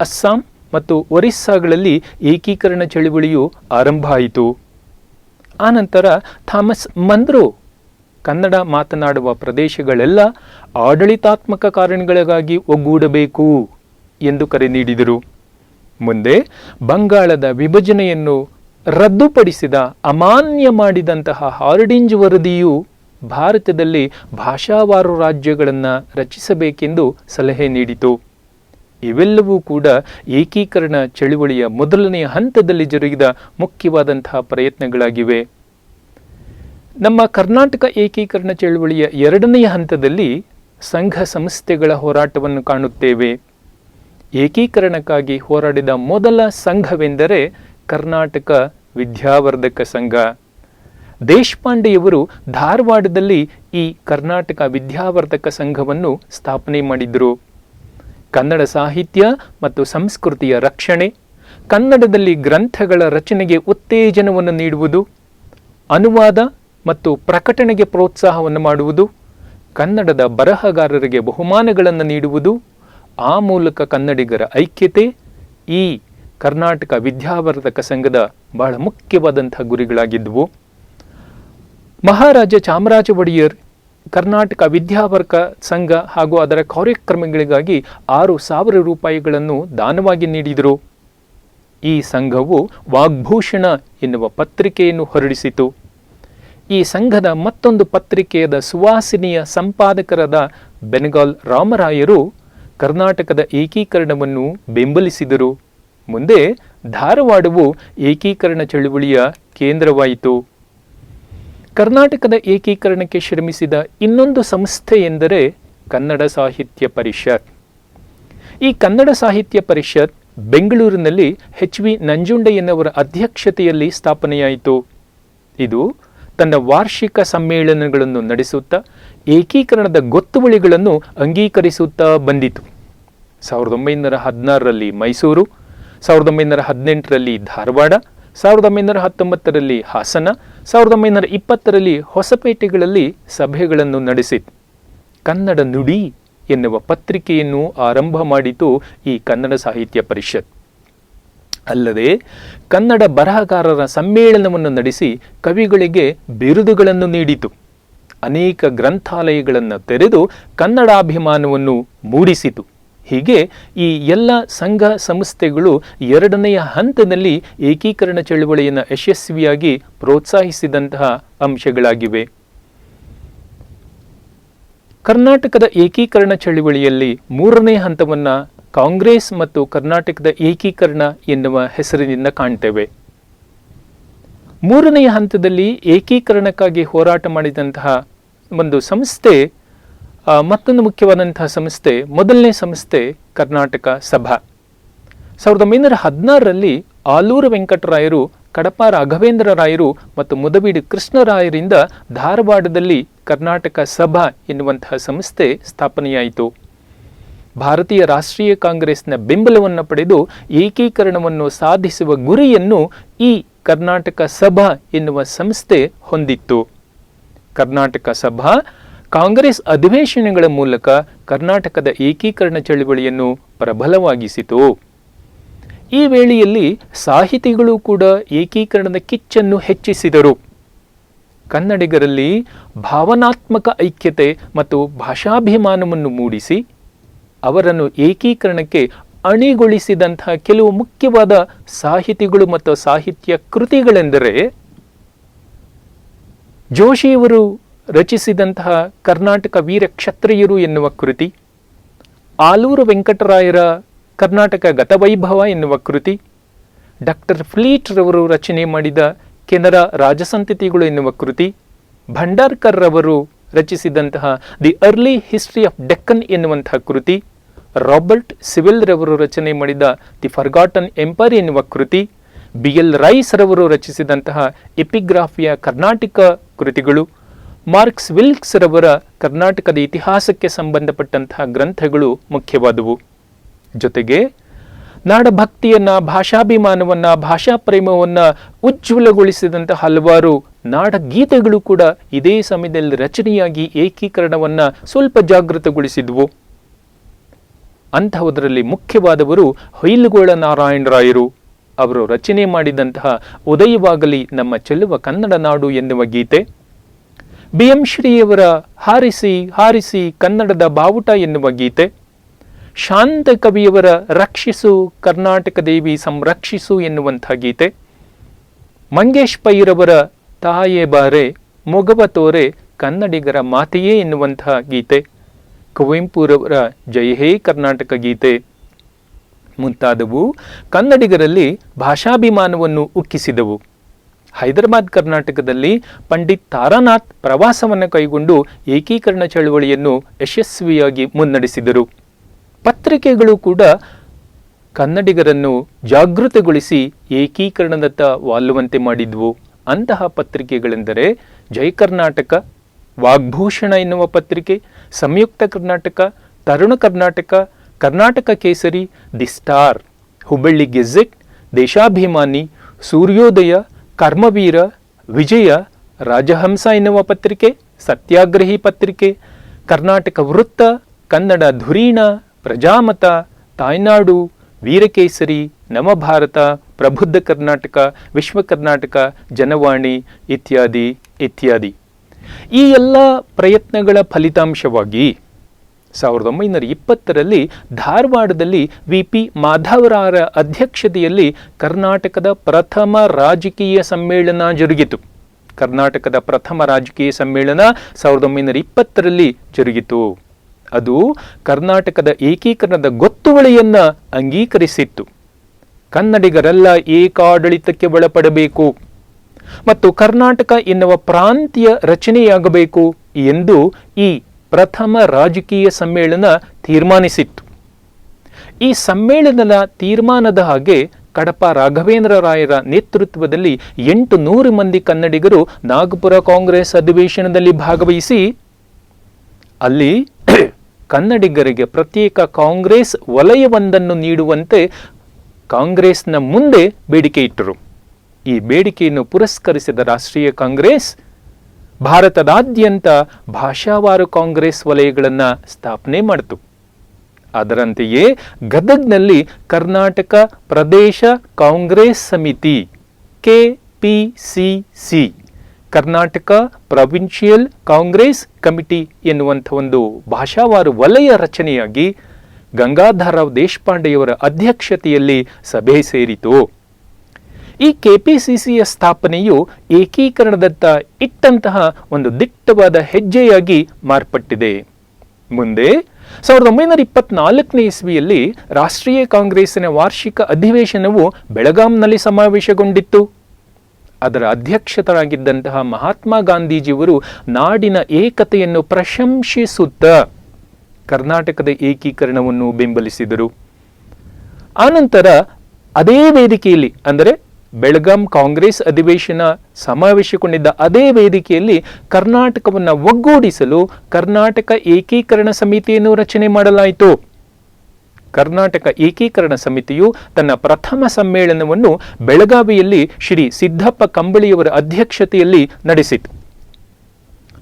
ಅಸ್ಸಾಂ ಮತ್ತು ಒರಿಸ್ಸಾಗಳಲ್ಲಿ ಏಕೀಕರಣ ಚಳುವಳಿಯು ಆರಂಭ ಆಯಿತು. ಆನಂತರ ಥಾಮಸ್ ಮನ್ರೋ ಕನ್ನಡ ಮಾತನಾಡುವ ಪ್ರದೇಶಗಳೆಲ್ಲ ಆಡಳಿತಾತ್ಮಕ ಕಾರಣಗಳಿಗಾಗಿ ಒಗ್ಗೂಡಬೇಕು ಎಂದು ಕರೆ ನೀಡಿದರು. ಮುಂದೆ ಬಂಗಾಳದ ವಿಭಜನೆಯನ್ನು ರದ್ದುಪಡಿಸಿದ ಅಮಾನ್ಯ ಮಾಡಿದಂತಹ ಹಾರ್ಡಿಂಜ್ ವರದಿಯು ಭಾರತದಲ್ಲಿ ಭಾಷಾವಾರು ರಾಜ್ಯಗಳನ್ನು ರಚಿಸಬೇಕೆಂದು ಸಲಹೆ ನೀಡಿತು. ಇವೆಲ್ಲವೂ ಕೂಡ ಏಕೀಕರಣ ಚಳುವಳಿಯ ಮೊದಲನೆಯ ಹಂತದಲ್ಲಿ ಜರುಗಿದ ಮುಖ್ಯವಾದಂತಹ ಪ್ರಯತ್ನಗಳಾಗಿವೆ. ನಮ್ಮ ಕರ್ನಾಟಕ ಏಕೀಕರಣ ಚಳುವಳಿಯ ಎರಡನೆಯ ಹಂತದಲ್ಲಿ ಸಂಘ ಸಂಸ್ಥೆಗಳ ಹೋರಾಟವನ್ನು ಕಾಣುತ್ತೇವೆ. ಏಕೀಕರಣಕ್ಕಾಗಿ ಹೋರಾಡಿದ ಮೊದಲ ಸಂಘವೆಂದರೆ ಕರ್ನಾಟಕ ವಿದ್ಯಾವರ್ಧಕ ಸಂಘ. ದೇಶಪಾಂಡೆಯವರು ಧಾರವಾಡದಲ್ಲಿ ಈ ಕರ್ನಾಟಕ ವಿದ್ಯಾವರ್ಧಕ ಸಂಘವನ್ನು ಸ್ಥಾಪನೆ ಮಾಡಿದರು. ಕನ್ನಡ ಸಾಹಿತ್ಯ ಮತ್ತು ಸಂಸ್ಕೃತಿಯ ರಕ್ಷಣೆ, ಕನ್ನಡದಲ್ಲಿ ಗ್ರಂಥಗಳ ರಚನೆಗೆ ಉತ್ತೇಜನವನ್ನು ನೀಡುವುದು, ಅನುವಾದ ಮತ್ತು ಪ್ರಕಟಣೆಗೆ ಪ್ರೋತ್ಸಾಹವನ್ನು ಮಾಡುವುದು, ಕನ್ನಡದ ಬರಹಗಾರರಿಗೆ ಬಹುಮಾನಗಳನ್ನು ನೀಡುವುದು, ಆ ಮೂಲಕ ಕನ್ನಡಿಗರ ಐಕ್ಯತೆ ಈ ಕರ್ನಾಟಕ ವಿದ್ಯಾವರ್ಧಕ ಸಂಘದ ಬಹಳ ಮುಖ್ಯವಾದಂತಹ ಗುರಿಗಳಾಗಿದ್ದವು. ಮಹಾರಾಜ ಚಾಮರಾಜ ಒಡೆಯರ್ ಕರ್ನಾಟಕ ವಿದ್ಯಾವರ್ಧಕ ಸಂಘ ಹಾಗೂ ಅದರ ಕಾರ್ಯಕ್ರಮಗಳಿಗಾಗಿ 6,000 ರೂಪಾಯಿಗಳನ್ನು ದಾನವಾಗಿ ನೀಡಿದರು. ಈ ಸಂಘವು ವಾಗ್ಭೂಷಣ ಎನ್ನುವ ಪತ್ರಿಕೆಯನ್ನು ಹೊರಡಿಸಿತು. ಈ ಸಂಘದ ಮತ್ತೊಂದು ಪತ್ರಿಕೆಯಾದ ಸುವಾಸಿನಿಯ ಸಂಪಾದಕರಾದ ಬೆನಗಾಲ್ ರಾಮರಾಯರು ಕರ್ನಾಟಕದ ಏಕೀಕರಣವನ್ನು ಬೆಂಬಲಿಸಿದರು. ಮುಂದೆ ಧಾರವಾಡವು ಏಕೀಕರಣ ಚಳುವಳಿಯ ಕೇಂದ್ರವಾಯಿತು. ಕರ್ನಾಟಕದ ಏಕೀಕರಣಕ್ಕೆ ಶ್ರಮಿಸಿದ ಇನ್ನೊಂದು ಸಂಸ್ಥೆ ಎಂದರೆ ಕನ್ನಡ ಸಾಹಿತ್ಯ ಪರಿಷತ್. ಈ ಕನ್ನಡ ಸಾಹಿತ್ಯ ಪರಿಷತ್ ಬೆಂಗಳೂರಿನಲ್ಲಿ HV ನಂಜುಂಡಯ್ಯನವರ ಅಧ್ಯಕ್ಷತೆಯಲ್ಲಿ ಸ್ಥಾಪನೆಯಾಯಿತು. ಇದು ತನ್ನ ವಾರ್ಷಿಕ ಸಮ್ಮೇಳನಗಳನ್ನು ನಡೆಸುತ್ತಾ ಏಕೀಕರಣದ ಗೊತ್ತುವಳಿಗಳನ್ನು ಅಂಗೀಕರಿಸುತ್ತಾ ಬಂದಿತು. 1916ರಲ್ಲಿ ಮೈಸೂರು, 1918ರಲ್ಲಿ ಧಾರವಾಡ, 1919ರಲ್ಲಿ ಹಾಸನ, 1920ರಲ್ಲಿ ಹೊಸಪೇಟೆಗಳಲ್ಲಿ ಸಭೆಗಳನ್ನು ನಡೆಸಿತು. ಕನ್ನಡ ನುಡಿ ಎನ್ನುವ ಪತ್ರಿಕೆಯನ್ನು ಆರಂಭ ಮಾಡಿತು ಈ ಕನ್ನಡ ಸಾಹಿತ್ಯ ಪರಿಷತ್. ಅಲ್ಲದೆ ಕನ್ನಡ ಬರಹಗಾರರ ಸಮ್ಮೇಳನವನ್ನು ನಡೆಸಿ ಕವಿಗಳಿಗೆ ಬಿರುದುಗಳನ್ನು ನೀಡಿತು. ಅನೇಕ ಗ್ರಂಥಾಲಯಗಳನ್ನು ತೆರೆದು ಕನ್ನಡಾಭಿಮಾನವನ್ನು ಮೂಡಿಸಿತು. ಹೀಗೆ ಈ ಎಲ್ಲ ಸಂಘ ಸಂಸ್ಥೆಗಳು ಎರಡನೆಯ ಹಂತದಲ್ಲಿ ಏಕೀಕರಣ ಚಳುವಳಿಯನ್ನು ಯಶಸ್ವಿಯಾಗಿ ಪ್ರೋತ್ಸಾಹಿಸಿದಂತಹ ಅಂಶಗಳಾಗಿವೆ. ಕರ್ನಾಟಕದ ಏಕೀಕರಣ ಚಳುವಳಿಯಲ್ಲಿ ಮೂರನೇ ಹಂತವನ್ನು ಕಾಂಗ್ರೆಸ್ ಮತ್ತು ಕರ್ನಾಟಕದ ಏಕೀಕರಣ ಎನ್ನುವ ಹೆಸರಿನಿಂದ ಕಾಣ್ತೇವೆ. ಮೂರನೆಯ ಹಂತದಲ್ಲಿ ಏಕೀಕರಣಕ್ಕಾಗಿ ಹೋರಾಟ ಮಾಡಿದಂತಹ ಒಂದು ಸಂಸ್ಥೆ, ಮತ್ತೊಂದು ಮುಖ್ಯವಾದಂತಹ ಸಂಸ್ಥೆ, ಮೊದಲನೇ ಸಂಸ್ಥೆ ಕರ್ನಾಟಕ ಸಭಾ. 1916ರಲ್ಲಿ ಆಲೂರು ವೆಂಕಟರಾಯರು, ಕಡಪ ರಾಘವೇಂದ್ರ ರಾಯರು ಮತ್ತು ಮುದಬೀಡು ಕೃಷ್ಣರಾಯರಿಂದ ಧಾರವಾಡದಲ್ಲಿ ಕರ್ನಾಟಕ ಸಭಾ ಎನ್ನುವಂತಹ ಸಂಸ್ಥೆ ಸ್ಥಾಪನೆಯಾಯಿತು. ಭಾರತೀಯ ರಾಷ್ಟ್ರೀಯ ಕಾಂಗ್ರೆಸ್ನ ಬೆಂಬಲವನ್ನು ಪಡೆದು ಏಕೀಕರಣವನ್ನು ಸಾಧಿಸುವ ಗುರಿಯನ್ನು ಈ ಕರ್ನಾಟಕ ಸಭಾ ಎನ್ನುವ ಸಂಸ್ಥೆ ಹೊಂದಿತ್ತು. ಕರ್ನಾಟಕ ಸಭಾ ಕಾಂಗ್ರೆಸ್ ಅಧಿವೇಶನಗಳ ಮೂಲಕ ಕರ್ನಾಟಕದ ಏಕೀಕರಣ ಚಳುವಳಿಯನ್ನು ಪ್ರಬಲವಾಗಿಸಿತು. ಈ ವೇಳೆಯಲ್ಲಿ ಸಾಹಿತಿಗಳು ಕೂಡ ಏಕೀಕರಣದ ಕಿಚ್ಚನ್ನು ಹೆಚ್ಚಿಸಿದರು. ಕನ್ನಡಿಗರಲ್ಲಿ ಭಾವನಾತ್ಮಕ ಐಕ್ಯತೆ ಮತ್ತು ಭಾಷಾಭಿಮಾನವನ್ನು ಮೂಡಿಸಿ ಅವರನ್ನು ಏಕೀಕರಣಕ್ಕೆ ಅಣಿಗೊಳಿಸಿದಂತಹ ಕೆಲವು ಮುಖ್ಯವಾದ ಸಾಹಿತಿಗಳು ಮತ್ತು ಸಾಹಿತ್ಯ ಕೃತಿಗಳೆಂದರೆ ಜೋಶಿಯವರು ರಚಿಸಿದಂತಹ ಕರ್ನಾಟಕ ವೀರ ಕ್ಷತ್ರಿಯರು ಎನ್ನುವ ಕೃತಿ, ಆಲೂರು ವೆಂಕಟರಾಯರ ಕರ್ನಾಟಕ ಗತವೈಭವ ಎನ್ನುವ ಕೃತಿ, ಡಾಕ್ಟರ್ ಫ್ಲೀಟ್ ರವರು ರಚನೆ ಮಾಡಿದ ಕೆನರಾ ರಾಜಸಂತತಿಗಳು ಎನ್ನುವ ಕೃತಿ, ಭಂಡಾರ್ಕರ್ ರವರು ರಚಿಸಿದಂತಹ the early history of Deccan ಎನ್ನುವಂತಹ ಕೃತಿ, ರಾಬರ್ಟ್ ಸಿವಿಲ್ ರವರು ರಚನೆ ಮಾಡಿದ ದಿ ಫರ್ಗಾಟನ್ ಎಂಪೈರ್ ಎನ್ನುವ ಕೃತಿ, BL ರೈಸ್ ರವರು ರಚಿಸಿದಂತಹ ಎಪಿಗ್ರಾಫಿಯ ಕರ್ನಾಟಕ ಕೃತಿಗಳು, ಮಾರ್ಕ್ಸ್ ವಿಲ್ಕ್ಸ್ ರವರ ಕರ್ನಾಟಕದ ಇತಿಹಾಸಕ್ಕೆ ಸಂಬಂಧಪಟ್ಟಂತಹ ಗ್ರಂಥಗಳು ಮುಖ್ಯವಾದವು. ಜೊತೆಗೆ ನಾಡಭಕ್ತಿಯನ್ನ, ಭಾಷಾಭಿಮಾನವನ್ನ, ಭಾಷಾ ಪ್ರೇಮವನ್ನ ಉಜ್ವಲಗೊಳಿಸಿದಂತಹ ಹಲವಾರು ನಾಡಗೀತೆಗಳು ಕೂಡ ಇದೇ ಸಮಯದಲ್ಲಿ ರಚನೆಯಾಗಿ ಏಕೀಕರಣವನ್ನ ಸ್ವಲ್ಪ ಜಾಗೃತಗೊಳಿಸಿದ್ವು. ಅಂತಹದರಲ್ಲಿ ಮುಖ್ಯವಾದವರು ಹೊಯ್ಲುಗೋಳ ನಾರಾಯಣರಾಯರು. ಅವರು ರಚನೆ ಮಾಡಿದಂತಹ ಉದಯವಾಗಲಿ ನಮ್ಮ ಚೆಲುವ ಕನ್ನಡ ನಾಡು ಎನ್ನುವ ಗೀತೆ, BM ಶ್ರೀಯವರ ಹಾರಿಸಿ ಹಾರಿಸಿ ಕನ್ನಡದ ಬಾವುಟ ಎನ್ನುವ ಗೀತೆ, ಶಾಂತ ಕವಿಯವರ ರಕ್ಷಿಸು ಕರ್ನಾಟಕ ದೇವಿ ಸಂರಕ್ಷಿಸು ಎನ್ನುವಂಥ ಗೀತೆ, ಮಂಗೇಶ್ ಪೈರವರ ತಾಯೇ ಬಾರೆ ಮೊಗವ ತೋರೆ ಕನ್ನಡಿಗರ ಮಾತೆಯೇ ಎನ್ನುವಂತಹ ಗೀತೆ, ಕುವೆಂಪುರವರ ಜಯ ಹೇ ಕರ್ನಾಟಕ ಗೀತೆ ಮುಂತಾದವು ಕನ್ನಡಿಗರಲ್ಲಿ ಭಾಷಾಭಿಮಾನವನ್ನು ಉಕ್ಕಿಸಿದವು. ಹೈದರಾಬಾದ್ ಕರ್ನಾಟಕದಲ್ಲಿ ಪಂಡಿತ್ ತಾರಾನಾಥ್ ಪ್ರವಾಸವನ್ನು ಕೈಗೊಂಡು ಏಕೀಕರಣ ಚಳವಳಿಯನ್ನು ಯಶಸ್ವಿಯಾಗಿ ಮುನ್ನಡೆಸಿದರು. ಪತ್ರಿಕೆಗಳು ಕೂಡ ಕನ್ನಡಿಗರನ್ನು ಜಾಗೃತಗೊಳಿಸಿ ಏಕೀಕರಣದತ್ತ ವಾಲುವಂತೆ ಮಾಡಿದ್ವು. ಅಂತಹ ಪತ್ರಿಕೆಗಳೆಂದರೆ ಜೈ ಕರ್ನಾಟಕ, ವಾಗ್ಭೂಷಣ ಎನ್ನುವ ಪತ್ರಿಕೆ, ಸಂಯುಕ್ತ ಕರ್ನಾಟಕ, ತರುಣ ಕರ್ನಾಟಕ, ಕರ್ನಾಟಕ ಕೇಸರಿ, ದಿ ಸ್ಟಾರ್, ಹುಬ್ಬಳ್ಳಿ ಗೆಜೆಟ್, ದೇಶಾಭಿಮಾನಿ, ಸೂರ್ಯೋದಯ, ಕರ್ಮವೀರ, ವಿಜಯ, ರಾಜಹಂಸ ಎನ್ನುವ ಪತ್ರಿಕೆ, ಸತ್ಯಾಗ್ರಹಿ ಪತ್ರಿಕೆ, ಕರ್ನಾಟಕ ವೃತ್ತ, ಕನ್ನಡ ಧುರೀಣ, ಪ್ರಜಾಮತ, ತಾಯ್ನಾಡು, ವೀರಕೇಸರಿ, ನವಭಾರತ, ಪ್ರಬುದ್ಧ ಕರ್ನಾಟಕ, ವಿಶ್ವ ಕರ್ನಾಟಕ, ಜನವಾಣಿ ಇತ್ಯಾದಿ ಇತ್ಯಾದಿ. ಈ ಎಲ್ಲ ಪ್ರಯತ್ನಗಳ ಫಲಿತಾಂಶವಾಗಿ 1920ರಲ್ಲಿ ಧಾರವಾಡದಲ್ಲಿ ವಿ.ಪಿ. ಮಾಧವರಾರ ಅಧ್ಯಕ್ಷತೆಯಲ್ಲಿ ಕರ್ನಾಟಕದ ಪ್ರಥಮ ರಾಜಕೀಯ ಸಮ್ಮೇಳನ ಜರುಗಿತು. ಕರ್ನಾಟಕದ ಪ್ರಥಮ ರಾಜಕೀಯ ಸಮ್ಮೇಳನ 1920ರಲ್ಲಿ ಜರುಗಿತು. ಅದು ಕರ್ನಾಟಕದ ಏಕೀಕರಣದ ಗೊತ್ತುವಳಿಯನ್ನ ಅಂಗೀಕರಿಸಿತ್ತು. ಕನ್ನಡಿಗರೆಲ್ಲ ಏಕಾಡಳಿತಕ್ಕೆ ಒಳಪಡಬೇಕು ಮತ್ತು ಕರ್ನಾಟಕ ಎನ್ನುವ ಪ್ರಾಂತ್ಯ ರಚನೆಯಾಗಬೇಕು ಎಂದು ಈ ಪ್ರಥಮ ರಾಜಕೀಯ ಸಮ್ಮೇಳನ ತೀರ್ಮಾನಿಸಿತ್ತು. ಈ ಸಮ್ಮೇಳನದ ತೀರ್ಮಾನದ ಹಾಗೆ ಕಡಪ ರಾಘವೇಂದ್ರ ರಾಯರ ನೇತೃತ್ವದಲ್ಲಿ 800 ಮಂದಿ ಕನ್ನಡಿಗರು ನಾಗಪುರ ಕಾಂಗ್ರೆಸ್ ಅಧಿವೇಶನದಲ್ಲಿ ಭಾಗವಹಿಸಿ ಅಲ್ಲಿ ಕನ್ನಡಿಗರಿಗೆ ಪ್ರತ್ಯೇಕ ಕಾಂಗ್ರೆಸ್ ವಲಯವೊಂದನ್ನು ನೀಡುವಂತೆ ಕಾಂಗ್ರೆಸ್ನ ಮುಂದೆ ಬೇಡಿಕೆ ಇಟ್ಟರು. ಈ ಬೇಡಿಕೆಯನ್ನು ಪುರಸ್ಕರಿಸಿದ ರಾಷ್ಟ್ರೀಯ ಕಾಂಗ್ರೆಸ್ ಭಾರತದಾದ್ಯಂತ ಭಾಷಾವಾರು ಕಾಂಗ್ರೆಸ್ ವಲಯಗಳನ್ನು ಸ್ಥಾಪನೆ ಮಾಡಿತು. ಅದರಂತೆಯೇ ಗದಗ್ನಲ್ಲಿ ಕರ್ನಾಟಕ ಪ್ರದೇಶ ಕಾಂಗ್ರೆಸ್ ಸಮಿತಿ KPCC, Karnataka provincial Congress committee ಎನ್ನುವಂಥ ಒಂದು ಭಾಷಾವಾರು ವಲಯ ರಚನೆಯಾಗಿ ಗಂಗಾಧರರಾವ್ ದೇಶಪಾಂಡೆಯವರ ಅಧ್ಯಕ್ಷತೆಯಲ್ಲಿ ಸಭೆ ಸೇರಿತು. ಈ KPCCಯ ಸ್ಥಾಪನೆಯು ಏಕೀಕರಣದತ್ತ ಇಟ್ಟಂತಹ ಒಂದು ದಿಟ್ಟವಾದ ಹೆಜ್ಜೆಯಾಗಿ ಮಾರ್ಪಟ್ಟಿದೆ. ಮುಂದೆ 1924ನೇ ಇಸ್ವಿಯಲ್ಲಿ ರಾಷ್ಟ್ರೀಯ ಕಾಂಗ್ರೆಸ್ಸಿನ ವಾರ್ಷಿಕ ಅಧಿವೇಶನವು ಬೆಳಗಾಂನಲ್ಲಿ ಸಮಾವೇಶಗೊಂಡಿತ್ತು. ಅದರ ಅಧ್ಯಕ್ಷರಾಗಿದ್ದಂತಹ ಮಹಾತ್ಮ ಗಾಂಧೀಜಿಯವರು ನಾಡಿನ ಏಕತೆಯನ್ನು ಪ್ರಶಂಸಿಸುತ್ತಾ ಕರ್ನಾಟಕದ ಏಕೀಕರಣವನ್ನು ಬೆಂಬಲಿಸಿದರು. ಆನಂತರ ಅದೇ ವೇದಿಕೆಯಲ್ಲಿ, ಅಂದರೆ ಬೆಳಗಾಂ ಕಾಂಗ್ರೆಸ್ ಅಧಿವೇಶನ ಸಮಾವೇಶಗೊಂಡಿದ್ದ ಅದೇ ವೇದಿಕೆಯಲ್ಲಿ ಕರ್ನಾಟಕವನ್ನು ಒಗ್ಗೂಡಿಸಲು ಕರ್ನಾಟಕ ಏಕೀಕರಣ ಸಮಿತಿಯನ್ನು ರಚನೆ ಮಾಡಲಾಯಿತು. ಕರ್ನಾಟಕ ಏಕೀಕರಣ ಸಮಿತಿಯು ತನ್ನ ಪ್ರಥಮ ಸಮ್ಮೇಳನವನ್ನು ಬೆಳಗಾವಿಯಲ್ಲಿ ಶ್ರೀ ಸಿದ್ದಪ್ಪ ಕಂಬಳಿಯವರ ಅಧ್ಯಕ್ಷತೆಯಲ್ಲಿ ನಡೆಸಿತು.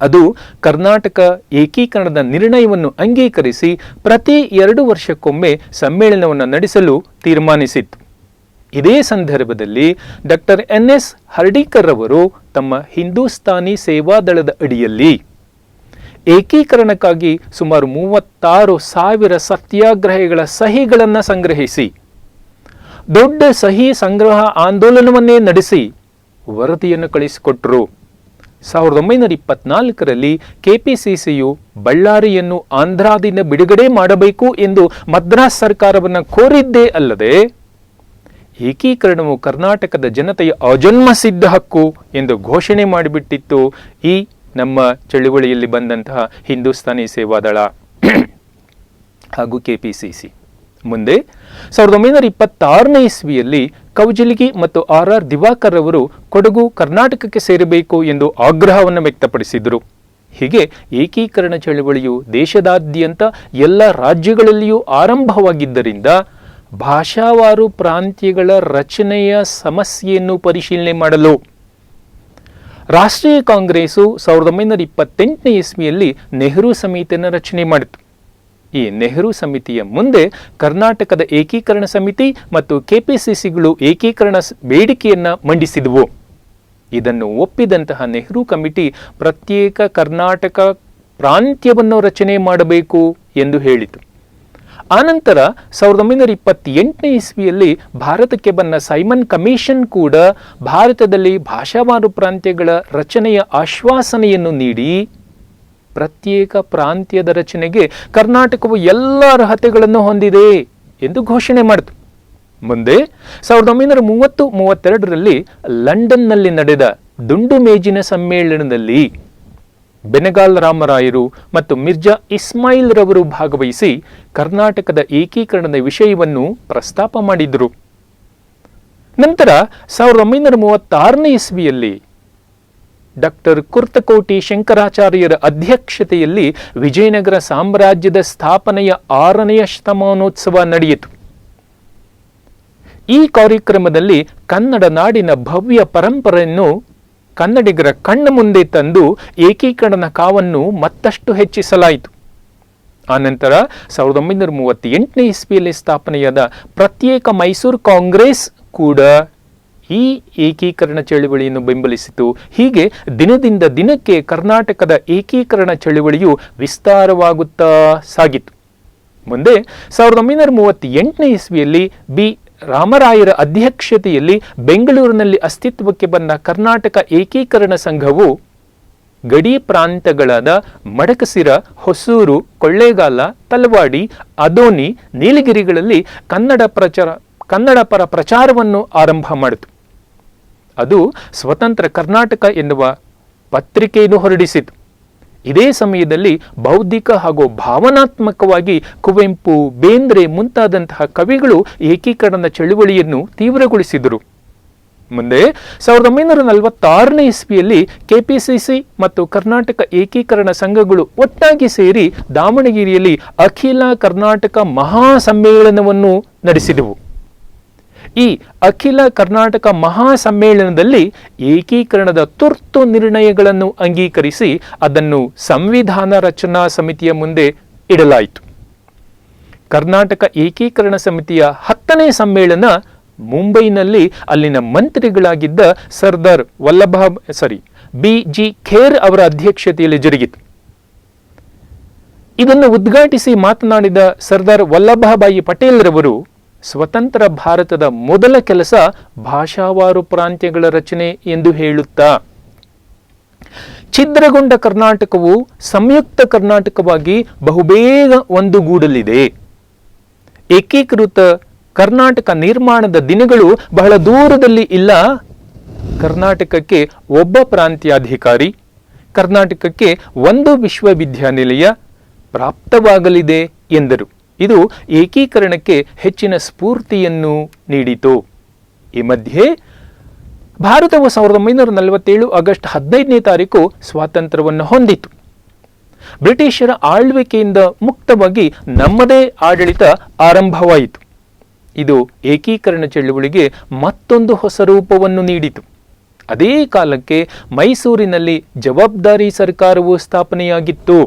ಅದು ಕರ್ನಾಟಕ ಏಕೀಕರಣದ ನಿರ್ಣಯವನ್ನು ಅಂಗೀಕರಿಸಿ ಪ್ರತಿ 2 ವರ್ಷಕ್ಕೊಮ್ಮೆ ಸಮ್ಮೇಳನವನ್ನು ನಡೆಸಲು ತೀರ್ಮಾನಿಸಿತು. ಇದೇ ಸಂದರ್ಭದಲ್ಲಿ ಡಾಕ್ಟರ್ NS ಹರ್ಡೀಕರ್ ಅವರು ತಮ್ಮ ಹಿಂದೂಸ್ತಾನಿ ಸೇವಾದಳದ ಅಡಿಯಲ್ಲಿ ಏಕೀಕರಣಕ್ಕಾಗಿ ಸುಮಾರು 36,000 ಸತ್ಯಾಗ್ರಹಿಗಳ ಸಹಿಗಳನ್ನು ಸಂಗ್ರಹಿಸಿ ದೊಡ್ಡ ಸಹಿ ಸಂಗ್ರಹ ಆಂದೋಲನವನ್ನೇ ನಡೆಸಿ ವರದಿಯನ್ನು ಕಳಿಸಿಕೊಟ್ಟರು. 1924ರಲ್ಲಿ KPCCಯು ಬಳ್ಳಾರಿಯನ್ನು ಆಂಧ್ರದಿಂದ ಬಿಡುಗಡೆ ಮಾಡಬೇಕು ಎಂದು ಮದ್ರಾಸ್ ಸರ್ಕಾರವನ್ನು ಕೋರಿದ್ದೇ ಅಲ್ಲದೆ ಏಕೀಕರಣವು ಕರ್ನಾಟಕದ ಜನತೆಯ ಅಜನ್ಮಸಿದ್ಧ ಹಕ್ಕು ಎಂದು ಘೋಷಣೆ ಮಾಡಿಬಿಟ್ಟಿತ್ತು ಈ ನಮ್ಮ ಚಳುವಳಿಯಲ್ಲಿ ಬಂದಂತಹ ಹಿಂದೂಸ್ತಾನಿ ಸೇವಾದಳ ಹಾಗೂ KPCC. ಮುಂದೆ 1926ನೇ ಇಸ್ವಿಯಲ್ಲಿ ಕೌಜಲಗಿ ಮತ್ತು RR ದಿವಾಕರ್ ಅವರು ಕೊಡಗು ಕರ್ನಾಟಕಕ್ಕೆ ಸೇರಬೇಕು ಎಂದು ಆಗ್ರಹವನ್ನು ವ್ಯಕ್ತಪಡಿಸಿದರು. ಹೀಗೆ ಏಕೀಕರಣ ಚಳುವಳಿಯು ದೇಶದಾದ್ಯಂತ ಎಲ್ಲ ರಾಜ್ಯಗಳಲ್ಲಿಯೂ ಆರಂಭವಾಗಿದ್ದರಿಂದ ಭಾಷಾವಾರು ಪ್ರಾಂತ್ಯಗಳ ರಚನೆಯ ಸಮಸ್ಯೆಯನ್ನು ಪರಿಶೀಲನೆ ಮಾಡಲು ರಾಷ್ಟ್ರೀಯ ಕಾಂಗ್ರೆಸ್ಸು 1928ನೇ ಇಸ್ವಿಯಲ್ಲಿ ನೆಹರು ಸಮಿತಿಯನ್ನು ರಚನೆ ಮಾಡಿತು. ಈ ನೆಹರು ಸಮಿತಿಯ ಮುಂದೆ ಕರ್ನಾಟಕದ ಏಕೀಕರಣ ಸಮಿತಿ ಮತ್ತು KPCCಗಳು ಏಕೀಕರಣ ಬೇಡಿಕೆಯನ್ನು ಮಂಡಿಸಿದವು. ಇದನ್ನು ಒಪ್ಪಿದಂತಹ ನೆಹರು ಕಮಿಟಿ ಪ್ರತ್ಯೇಕ ಕರ್ನಾಟಕ ಪ್ರಾಂತ್ಯವನ್ನು ರಚನೆ ಮಾಡಬೇಕು ಎಂದು ಹೇಳಿತು. ಆನಂತರ 1928ನೇ ಇಸ್ವಿಯಲ್ಲಿ ಭಾರತಕ್ಕೆ ಬಂದ ಸೈಮನ್ ಕಮಿಷನ್ ಕೂಡ ಭಾರತದಲ್ಲಿ ಭಾಷಾವಾರು ಪ್ರಾಂತ್ಯಗಳ ರಚನೆಯ ಆಶ್ವಾಸನೆಯನ್ನು ನೀಡಿ ಪ್ರತ್ಯೇಕ ಪ್ರಾಂತ್ಯದ ರಚನೆಗೆ ಕರ್ನಾಟಕವು ಎಲ್ಲ ಅರ್ಹತೆಗಳನ್ನು ಹೊಂದಿದೆ ಎಂದು ಘೋಷಣೆ ಮಾಡಿತು. ಮುಂದೆ 1930-32ರಲ್ಲಿ ಲಂಡನ್ನಲ್ಲಿ ನಡೆದ ದುಂಡು ಮೇಜಿನ ಸಮ್ಮೇಳನದಲ್ಲಿ ಬೆನಗಾಲ್ ರಾಮರಾಯರು ಮತ್ತು ಮಿರ್ಜಾ ಇಸ್ಮಾಯಿಲ್ ರವರು ಭಾಗವಹಿಸಿ ಕರ್ನಾಟಕದ ಏಕೀಕರಣದ ವಿಷಯವನ್ನು ಪ್ರಸ್ತಾಪ ಮಾಡಿದರು. ನಂತರ 1936ನೇ ಇಸ್ವಿಯಲ್ಲಿ ಡಾಕ್ಟರ್ ಕುರ್ತಕೋಟಿ ಶಂಕರಾಚಾರ್ಯರ ಅಧ್ಯಕ್ಷತೆಯಲ್ಲಿ ವಿಜಯನಗರ ಸಾಮ್ರಾಜ್ಯದ ಸ್ಥಾಪನೆಯ 6ನೆಯ ಶತಮಾನೋತ್ಸವ ನಡೆಯಿತು. ಈ ಕಾರ್ಯಕ್ರಮದಲ್ಲಿ ಕನ್ನಡ ನಾಡಿನ ಭವ್ಯ ಪರಂಪರೆಯನ್ನು ಕನ್ನಡಿಗರ ಕಣ್ಣ ಮುಂದೆ ತಂದು ಏಕೀಕರಣದ ಕಾವನ್ನು ಮತ್ತಷ್ಟು ಹೆಚ್ಚಿಸಲಾಯಿತು. ಆನಂತರ 1938ನೇ ಇಸ್ವಿಯಲ್ಲಿ ಸ್ಥಾಪನೆಯಾದ ಪ್ರತ್ಯೇಕ ಮೈಸೂರು ಕಾಂಗ್ರೆಸ್ ಕೂಡ ಈ ಏಕೀಕರಣ ಚಳುವಳಿಯನ್ನು ಬೆಂಬಲಿಸಿತು. ಹೀಗೆ ದಿನದಿಂದ ದಿನಕ್ಕೆ ಕರ್ನಾಟಕದ ಏಕೀಕರಣ ಚಳುವಳಿಯು ವಿಸ್ತಾರವಾಗುತ್ತಾ ಸಾಗಿತು. ಮುಂದೆ 1938ನೇ ಇಸ್ವಿಯಲ್ಲಿ ಬಿ ರಾಮರಾಯರ ಅಧ್ಯಕ್ಷತೆಯಲ್ಲಿ ಬೆಂಗಳೂರಿನಲ್ಲಿ ಅಸ್ತಿತ್ವಕ್ಕೆ ಬಂದ ಕರ್ನಾಟಕ ಏಕೀಕರಣ ಸಂಘವು ಗಡಿ ಪ್ರಾಂತಗಳಾದ ಮಡಕಸಿರ, ಹೊಸೂರು, ಕೊಳ್ಳೇಗಾಲ, ತಲವಾಡಿ, ಅದೋನಿ, ನೀಲಗಿರಿಗಳಲ್ಲಿ ಕನ್ನಡ ಪರ ಪ್ರಚಾರವನ್ನು ಆರಂಭ ಮಾಡಿತು. ಅದು ಸ್ವತಂತ್ರ ಕರ್ನಾಟಕ ಎನ್ನುವ ಪತ್ರಿಕೆಯನ್ನು ಹೊರಡಿಸಿತು. ಇದೇ ಸಮಯದಲ್ಲಿ ಬೌದ್ಧಿಕ ಹಾಗೂ ಭಾವನಾತ್ಮಕವಾಗಿ ಕುವೆಂಪು, ಬೇಂದ್ರೆ ಮುಂತಾದಂತಹ ಕವಿಗಳು ಏಕೀಕರಣದ ಚಳುವಳಿಯನ್ನು ತೀವ್ರಗೊಳಿಸಿದರು. ಮುಂದೆ 1946ನೇ ಇಸ್ವಿಯಲ್ಲಿ ಕೆಪಿಸಿಸಿ ಮತ್ತು ಕರ್ನಾಟಕ ಏಕೀಕರಣ ಸಂಘಗಳು ಒಟ್ಟಾಗಿ ಸೇರಿ ದಾವಣಗೆರೆಯಲ್ಲಿ ಅಖಿಲ ಕರ್ನಾಟಕ ಮಹಾಸಮ್ಮೇಳನವನ್ನು ನಡೆಸಿದವು. ಈ ಅಖಿಲ ಕರ್ನಾಟಕ ಮಹಾಸಮ್ಮೇಳನದಲ್ಲಿ ಏಕೀಕರಣದ ತುರ್ತು ನಿರ್ಣಯಗಳನ್ನು ಅಂಗೀಕರಿಸಿ ಅದನ್ನು ಸಂವಿಧಾನ ರಚನಾ ಸಮಿತಿಯ ಮುಂದೆ ಇಡಲಾಯಿತು. ಕರ್ನಾಟಕ ಏಕೀಕರಣ ಸಮಿತಿಯ 10ನೇ ಸಮ್ಮೇಳನ ಮುಂಬೈನಲ್ಲಿ ಅಲ್ಲಿನ ಮಂತ್ರಿಗಳಾಗಿದ್ದ ಸರ್ದಾರ್ ಬಿ.ಜಿ. ಖೇರ್ ಅವರ ಅಧ್ಯಕ್ಷತೆಯಲ್ಲಿ ಜರುಗಿತು. ಇದನ್ನು ಉದ್ಘಾಟಿಸಿ ಮಾತನಾಡಿದ ಸರ್ದಾರ್ ವಲ್ಲಭಭಾಯಿ ಪಟೇಲ್ ರವರು ಸ್ವತಂತ್ರ ಭಾರತದ ಮೊದಲ ಕೆಲಸ ಭಾಷಾವಾರು ಪ್ರಾಂತ್ಯಗಳ ರಚನೆ ಎಂದು ಹೇಳುತ್ತಾ, ಛಿದ್ರಗೊಂಡ ಕರ್ನಾಟಕವು ಸಂಯುಕ್ತ ಕರ್ನಾಟಕವಾಗಿ ಬಹುಬೇಗ ಒಂದುಗೂಡಲಿದೆ. ಏಕೀಕೃತ ಕರ್ನಾಟಕ ನಿರ್ಮಾಣದ ದಿನಗಳು ಬಹಳ ದೂರದಲ್ಲಿ ಇಲ್ಲ. ಕರ್ನಾಟಕಕ್ಕೆ ಒಬ್ಬ ಪ್ರಾಂತ್ಯಾಧಿಕಾರಿ, ಕರ್ನಾಟಕಕ್ಕೆ ಒಂದು ವಿಶ್ವವಿದ್ಯಾನಿಲಯ ಪ್ರಾಪ್ತವಾಗಲಿದೆ ಎಂದರು. ಇದು ಏಕೀಕರಣಕ್ಕೆ ಹೆಚ್ಚಿನ ಸ್ಫೂರ್ತಿಯನ್ನು ನೀಡಿತು. ಈ ಮಧ್ಯೆ ಭಾರತವು 1947 ಆಗಸ್ಟ್ 15ನೇ ತಾರೀಕು ಸ್ವಾತಂತ್ರ್ಯವನ್ನು ಹೊಂದಿತು. ಬ್ರಿಟಿಷರ ಆಳ್ವಿಕೆಯಿಂದ ಮುಕ್ತವಾಗಿ ನಮ್ಮದೇ ಆಡಳಿತ ಆರಂಭವಾಯಿತು. ಇದು ಏಕೀಕರಣ ಚಳುವಳಿಗೆ ಮತ್ತೊಂದು ಹೊಸ ರೂಪವನ್ನು ನೀಡಿತು. ಅದೇ ಕಾಲಕ್ಕೆ ಮೈಸೂರಿನಲ್ಲಿ ಜವಾಬ್ದಾರಿ ಸರ್ಕಾರವು ಸ್ಥಾಪನೆಯಾಗಿತ್ತು.